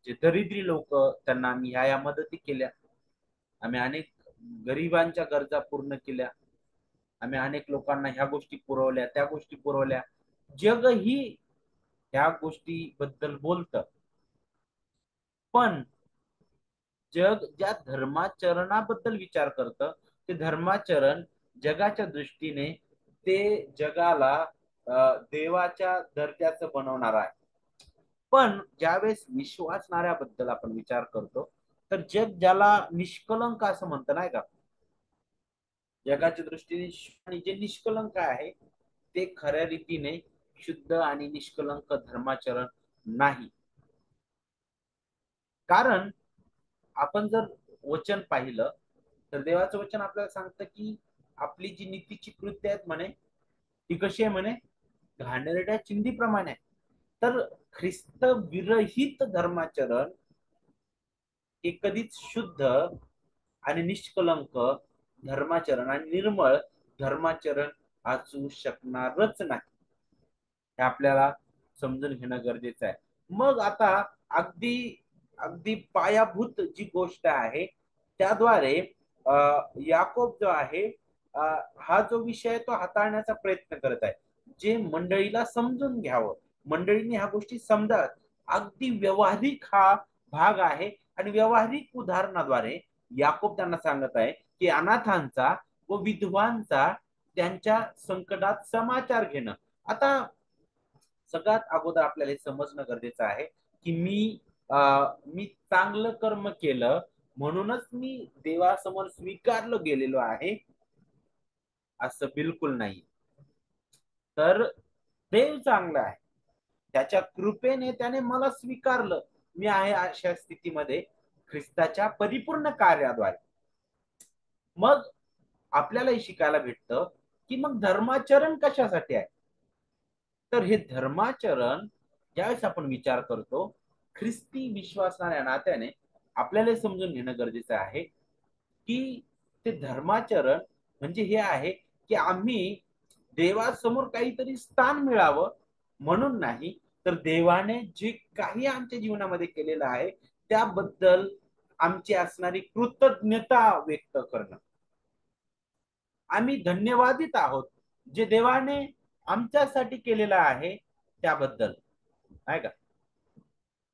Speaker 1: जे दरिद्री लोक त्यांना आम्ही ह्या मदती केल्या, आम्ही अनेक गरिबांच्या गरजा पूर्ण केल्या, आम्ही अनेक लोकांना ह्या गोष्टी पुरवल्या त्या गोष्टी पुरवल्या. जगही ह्या गोष्टीबद्दल बोलतं, पण जग ज्या धर्माचरणाबद्दल विचार करतं ते धर्माचरण जगाच्या दृष्टीने ते जगाला देवाच्या दर्जाचं बनवणार आहे. पण ज्यावेळेस विश्वासणाऱ्याबद्दल आपण विचार करतो तर जग ज्याला निष्कलंक असं म्हणतं नाही का, जगाच्या दृष्टीने आणि जे निष्कलंक आहे ते खऱ्या रीतीने शुद्ध आणि निष्कलंक धर्माचरण नाही. कारण आपण जर वचन पाहिलं तर देवाचं वचन आपल्याला सांगतं की आपली जी नीतीची कृत्य आहेत म्हणे ती कशी आहे म्हणे, घाणेरड्या चिंधीप्रमाणे आहे. तर ख्रिस्त विरहित धर्माचरण हे कधीच शुद्ध आणि निष्कलंक धर्माचरण आणि निर्मळ धर्माचरण असू शकणारच नाही. हे आपल्याला समजून घेणं गरजेचं आहे. मग आता अगदी अगदी पायाभूत जी गोष्ट आहे त्याद्वारे अ, याकोब जो आहे अ, हा जो विषय आहे तो हाताळण्याचा प्रयत्न करत आहे, जे मंडळीला समजून घ्यावं, मंडळीने ह्या गोष्टी समजाव्यात. अगदी व्यवहारिक हा भाग आहे आणि व्यवहारिक उदाहरणाद्वारे याकोब त्यांना सांगत आहे की अनाथांचा व विधवांचा त्यांच्या संकटात समाचार घेणं. आता सगळ्यात अगोदर आपल्याला हे समजणं गरजेचं आहे की मी चांगलं कर्म केलं म्हणूनच मी देवासमोर स्वीकारलं गेलेलो आहे असं बिलकुल नाही. तर देव चांगला आहे, त्याच्या कृपेने त्याने मला स्वीकारलं, मी आहे अशा स्थितीमध्ये ख्रिस्ताच्या परिपूर्ण कार्याद्वारे. मग आपल्यालाही शिकायला भेटतं की मग धर्माचरण कशासाठी आहे. तर हे धर्माचरण ज्यावेळेस आपण विचार करतो, ख्रिस्ती विश्वासाच्या नात्याने आपल्याला हे समजून घेणं गरजेचं आहे की ते धर्माचरण म्हणजे हे आहे की आम्ही देवासमोर काहीतरी स्थान मिळावं म्हणून नाही, तर देवाने जे काही आमच्या जीवनामध्ये केलेलं आहे त्याबद्दल आमची असणारी कृतज्ञता व्यक्त करणं. आम्ही धन्यवादित आहोत जे देवाने आमच्यासाठी केलेलं आहे त्याबद्दल, आहे का.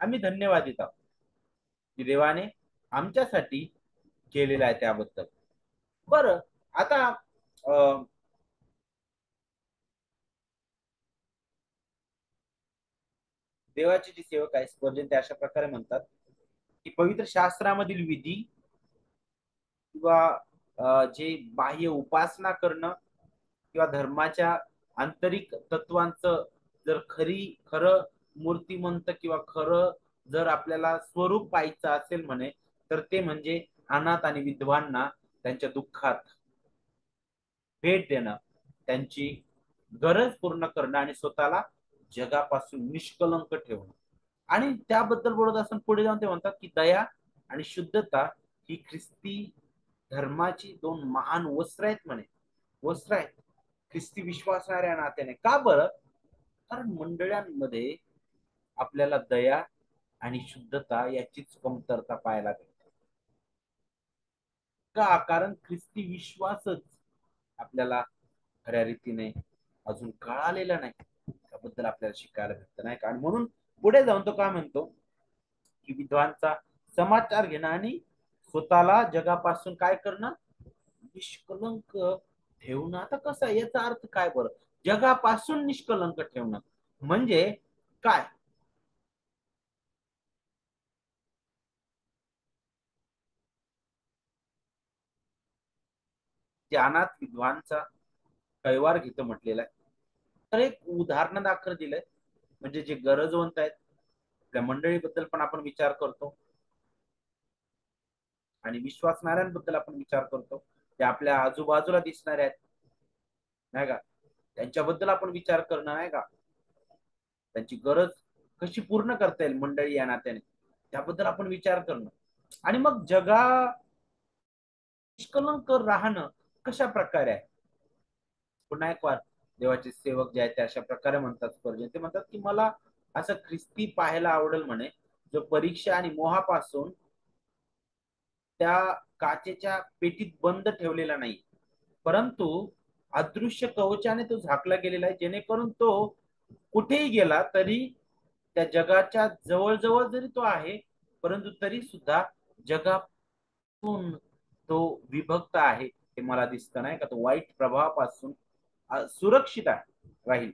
Speaker 1: आम्ही धन्यवादित आहोत की देवाने आमच्यासाठी केलेलं आहे त्याबद्दल. बरं, आता अ, देवाचे जे सेवक आहे स्पर्जन ते अशा प्रकारे म्हणतात की पवित्र शास्त्रामधील विधी किंवा जे बाह्य उपासना करणं किंवा धर्माच्या आंतरिक तत्वांचं जर खरं मूर्तिमंत किंवा खरं जर आपल्याला स्वरूप पाहायचं असेल म्हणे, तर ते म्हणजे अनाथ आणि विधवांना त्यांच्या दुःखात भेट देणं, त्यांची गरज पूर्ण करणं आणि स्वतःला जगापासून निष्कलंक ठेवणं. आणि त्याबद्दल बोलत असताना पुढे जाऊन ते म्हणतात की दया आणि शुद्धता ही ख्रिस्ती धर्माची दोन महान वस्त्र आहेत म्हणे. वस्त्र आहेत ख्रिस्ती विश्वासाऱ्या नात्याने. का बरं? कारण मंडळांमध्ये आपल्याला दया आणि शुद्धता याचीच कमतरता पाहायला भेटते. का? कारण ख्रिस्ती विश्वासच आपल्याला खऱ्या रीतीने अजून कळालेला नाही, त्याबद्दल आपल्याला शिकायला भेटत नाही का. आणि म्हणून पुढे जाऊन तो काय म्हणतो की विद्वांचा समाचार घेणं आणि स्वतःला जगापासून काय करणं, निष्कलंक ठेवणं. आता कसं आहे, याचा अर्थ काय बरं, जगापासून निष्कलंक ठेवणं म्हणजे काय. ज्ञानात विद्वांचा कैवार घेतो म्हटलेला आहे. तर एक उदाहरण दाखल दिलंय, म्हणजे जे गरजवंत आहेत त्या मंडळीबद्दल पण आपण विचार करतो आणि विश्वासणाऱ्यांबद्दल आपण विचार करतो, ते आपल्या आजूबाजूला दिसणारे आहेत, नाही का, त्यांच्याबद्दल आपण विचार करणं, नाही का, त्यांची गरज कशी पूर्ण करता येईल मंडळी या नात्याने, त्याबद्दल आपण विचार करणं. आणि मग जगा निष्कलंक राहणं कशा प्रकारे आहे. पुन्हा एक वार देवाचे सेवक जे आहेत ते अशा प्रकारे म्हणतात, स्पर्जन ते म्हणतात की मला असं ख्रिस्ती पाहायला आवडेल म्हणे, जो परीक्षा आणि मोहापासून त्या काचेच्या पेटीत बंद ठेवलेला नाही, परंतु अदृश्य कवचाने तो झाकला गेलेला आहे, जेणेकरून तो कुठेही गेला तरी त्या जगाच्या जवळ जरी तो आहे, परंतु तरी सुद्धा जगातून तो विभक्त आहे हे मला दिसतं, नाही का. तो वाईट प्रभावापासून सुरक्षित आहे राहील.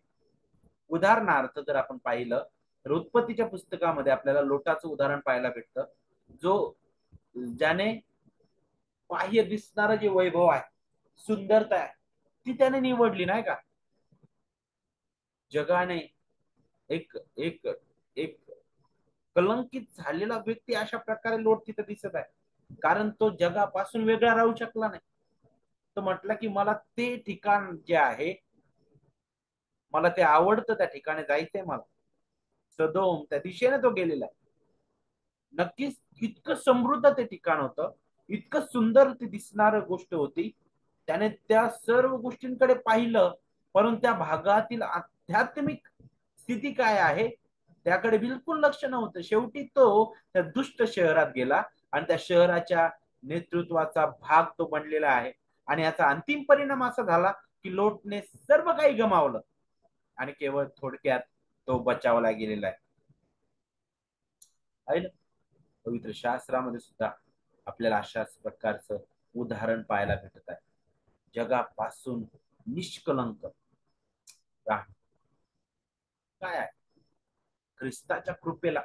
Speaker 1: उदाहरणार्थ जर आपण पाहिलं तर उत्पत्तीच्या पुस्तकामध्ये आपल्याला लोटाचं उदाहरण पाहायला भेटतं, जो ज्याने बाह्य दिसणारं जे वैभव आहे, सुंदरता आहे, ती त्याने निवडली, नाही का. जगाने एक एक एक कलंकित झालेला व्यक्ती अशा प्रकारे लोट तिथे दिसत आहे, कारण तो जगापासून वेगळा राहू शकला नाही. तो म्हटलं की मला ते ठिकाण जे आहे, मला ते आवडतं, त्या ठिकाणी जायचंय मला. सदोम त्या दिशेने तो गेलेला आहे. नक्कीच इतकं समृद्ध ते ठिकाण होतं, इतकं सुंदर ते दिसणार गोष्ट होती. त्याने त्या सर्व गोष्टींकडे पाहिलं, परंतु त्या भागातील आध्यात्मिक स्थिती काय आहे त्याकडे बिलकुल लक्ष नव्हतं. शेवटी तो त्या दुष्ट शहरात गेला आणि त्या शहराच्या नेतृत्वाचा भाग तो बनलेला आहे. आणि याचा अंतिम परिणाम असा झाला की लोटने सर्व काही गमावलं आणि केवळ थोडक्यात तो बचावला गेलेला आहे ना. पवित्र शास्त्रामध्ये सुद्धा आपल्याला अशाच प्रकारचं उदाहरण पाहायला भेटत आहे. जगापासून निष्कलंक राहणं काय आहे, ख्रिस्ताच्या कृपेला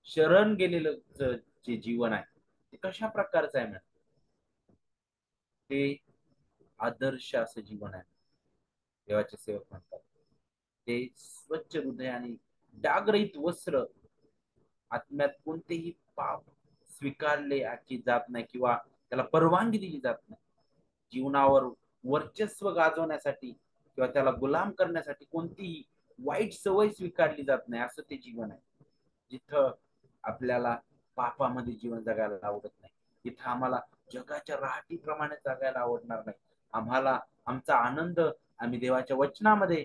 Speaker 1: शरण गेलेलं जे जीवन आहे ते कशा प्रकारचं आहे ना, ते आदर्श असं जीवन आहे. देवाचे सेवक म्हणतात ते स्वच्छ हृदय आणि डागरहित वस्त्र, आत्म्यात कोणतेही पाप स्वीकारले जात नाही किंवा त्याला परवानगी दिली जात नाही. जीवनावर वर्चस्व गाजवण्यासाठी किंवा त्याला गुलाम करण्यासाठी कोणतीही वाईट सवय स्वीकारली जात नाही, असं ते जीवन आहे. जिथं आपल्याला पापामध्ये जीवन जगायला आवडत नाही, तिथं आम्हाला जगाच्या राहटीप्रमाणे जगायला आवडणार नाही. आम्हाला आमचा आनंद आम्ही देवाच्या वचनामध्ये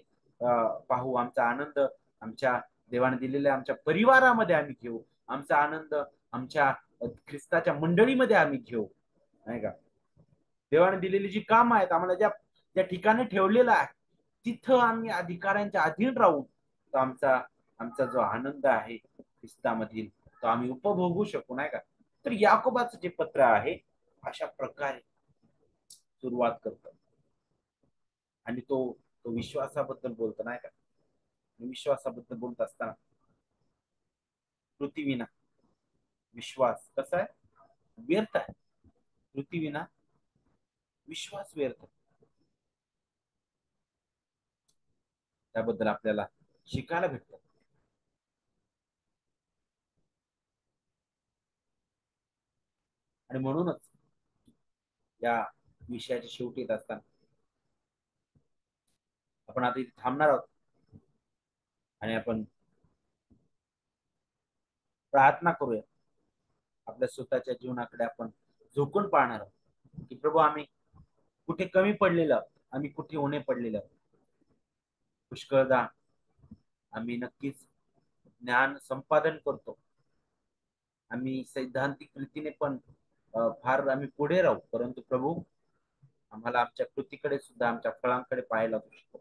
Speaker 1: पाहू. आमचा आनंद आमच्या देवाने दिलेल्या आमच्या परिवारामध्ये आम्ही घेऊ. आमचा आनंद आमच्या ख्रिस्ताच्या मंडळीमध्ये आम्ही घेऊ, नाही का? देवाने दिलेली जी काम आहेत आम्हाला, ज्या ज्या ठिकाणी ठेवलेलं आहे, तिथं आम्ही अधिकाऱ्यांच्या अधीन राहू. तो आमचा आमचा जो आनंद आहे ख्रिस्तामधील, तो आम्ही उपभोगू शकू, नाही का? तर याकोबाचं जे पत्र आहे अशा प्रकारे सुरुवात करतो. आणि तो तो विश्वासाबद्दल बोलतो, नाही का? विश्वासाबद्दल बोलत असताना पृथ्वीना विश्वास कसा आहे? व्यर्थ आहे. पृथ्वीना विश्वास व्यर्थ. त्याबद्दल आपल्याला शिकायला भेटतं. आणि म्हणूनच या विषयाच्या शेवटी येत असताना आपण आता इथे थांबणार आहोत आणि आपण प्रार्थना करूया. आपल्या स्वतःच्या जीवनाकडे आपण झोकून पाहणार आहोत की प्रभू, आम्ही कुठे कमी पडलेलो आहोत, आम्ही कुठे उणे पडलेलो आहोत. पुष्कळदा आम्ही नक्कीच ज्ञान संपादन करतो, आम्ही सैद्धांतिक रीतीने पण फार आम्ही पुढे राहू, परंतु प्रभू, आम्हाला आमच्या कृतीकडे सुद्धा, आमच्या फळांकडे पाहायला शिकव.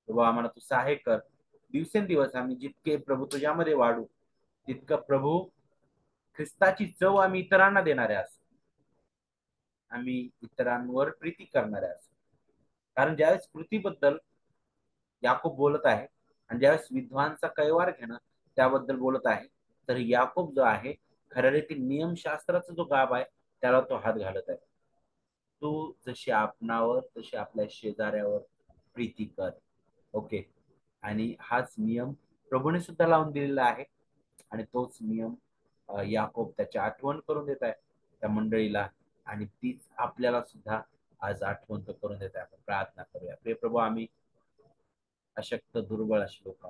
Speaker 1: प्रभू, आम्हाला तू सहाय्य कर. दिवसेंदिवस आम्ही जितके प्रभू तुझ्यामध्ये वाढू, तितकं प्रभू ख्रिस्ताची चव आम्ही इतरांना देणारे असू, आम्ही इतरांवर प्रीती करणारे असू. कारण ज्यावेळेस कृतीबद्दल याकूब बोलत आहे आणि ज्यावेळेस विद्वांचा कैवार घेणं त्याबद्दल बोलत आहे, तर याकूब जो आहे, खऱ्या रीती नियमशास्त्राचा जो गाभ आहे त्याला तो हात घालत आहे. तू जशी आपणावर तशी आपल्या शेजाऱ्यावर प्रीती कर. ओके. आणि हाच नियम प्रभूने सुद्धा लावून दिलेला आहे. आणि तोच नियम याकोब त्याची आठवण करून देत आहे त्या मंडळीला, आणि तीच आपल्याला सुद्धा आज आठवण करून देत आहे. आपण प्रार्थना करूया. प्रिय प्रभू, आम्ही अशक्त दुर्बळ अशी लोक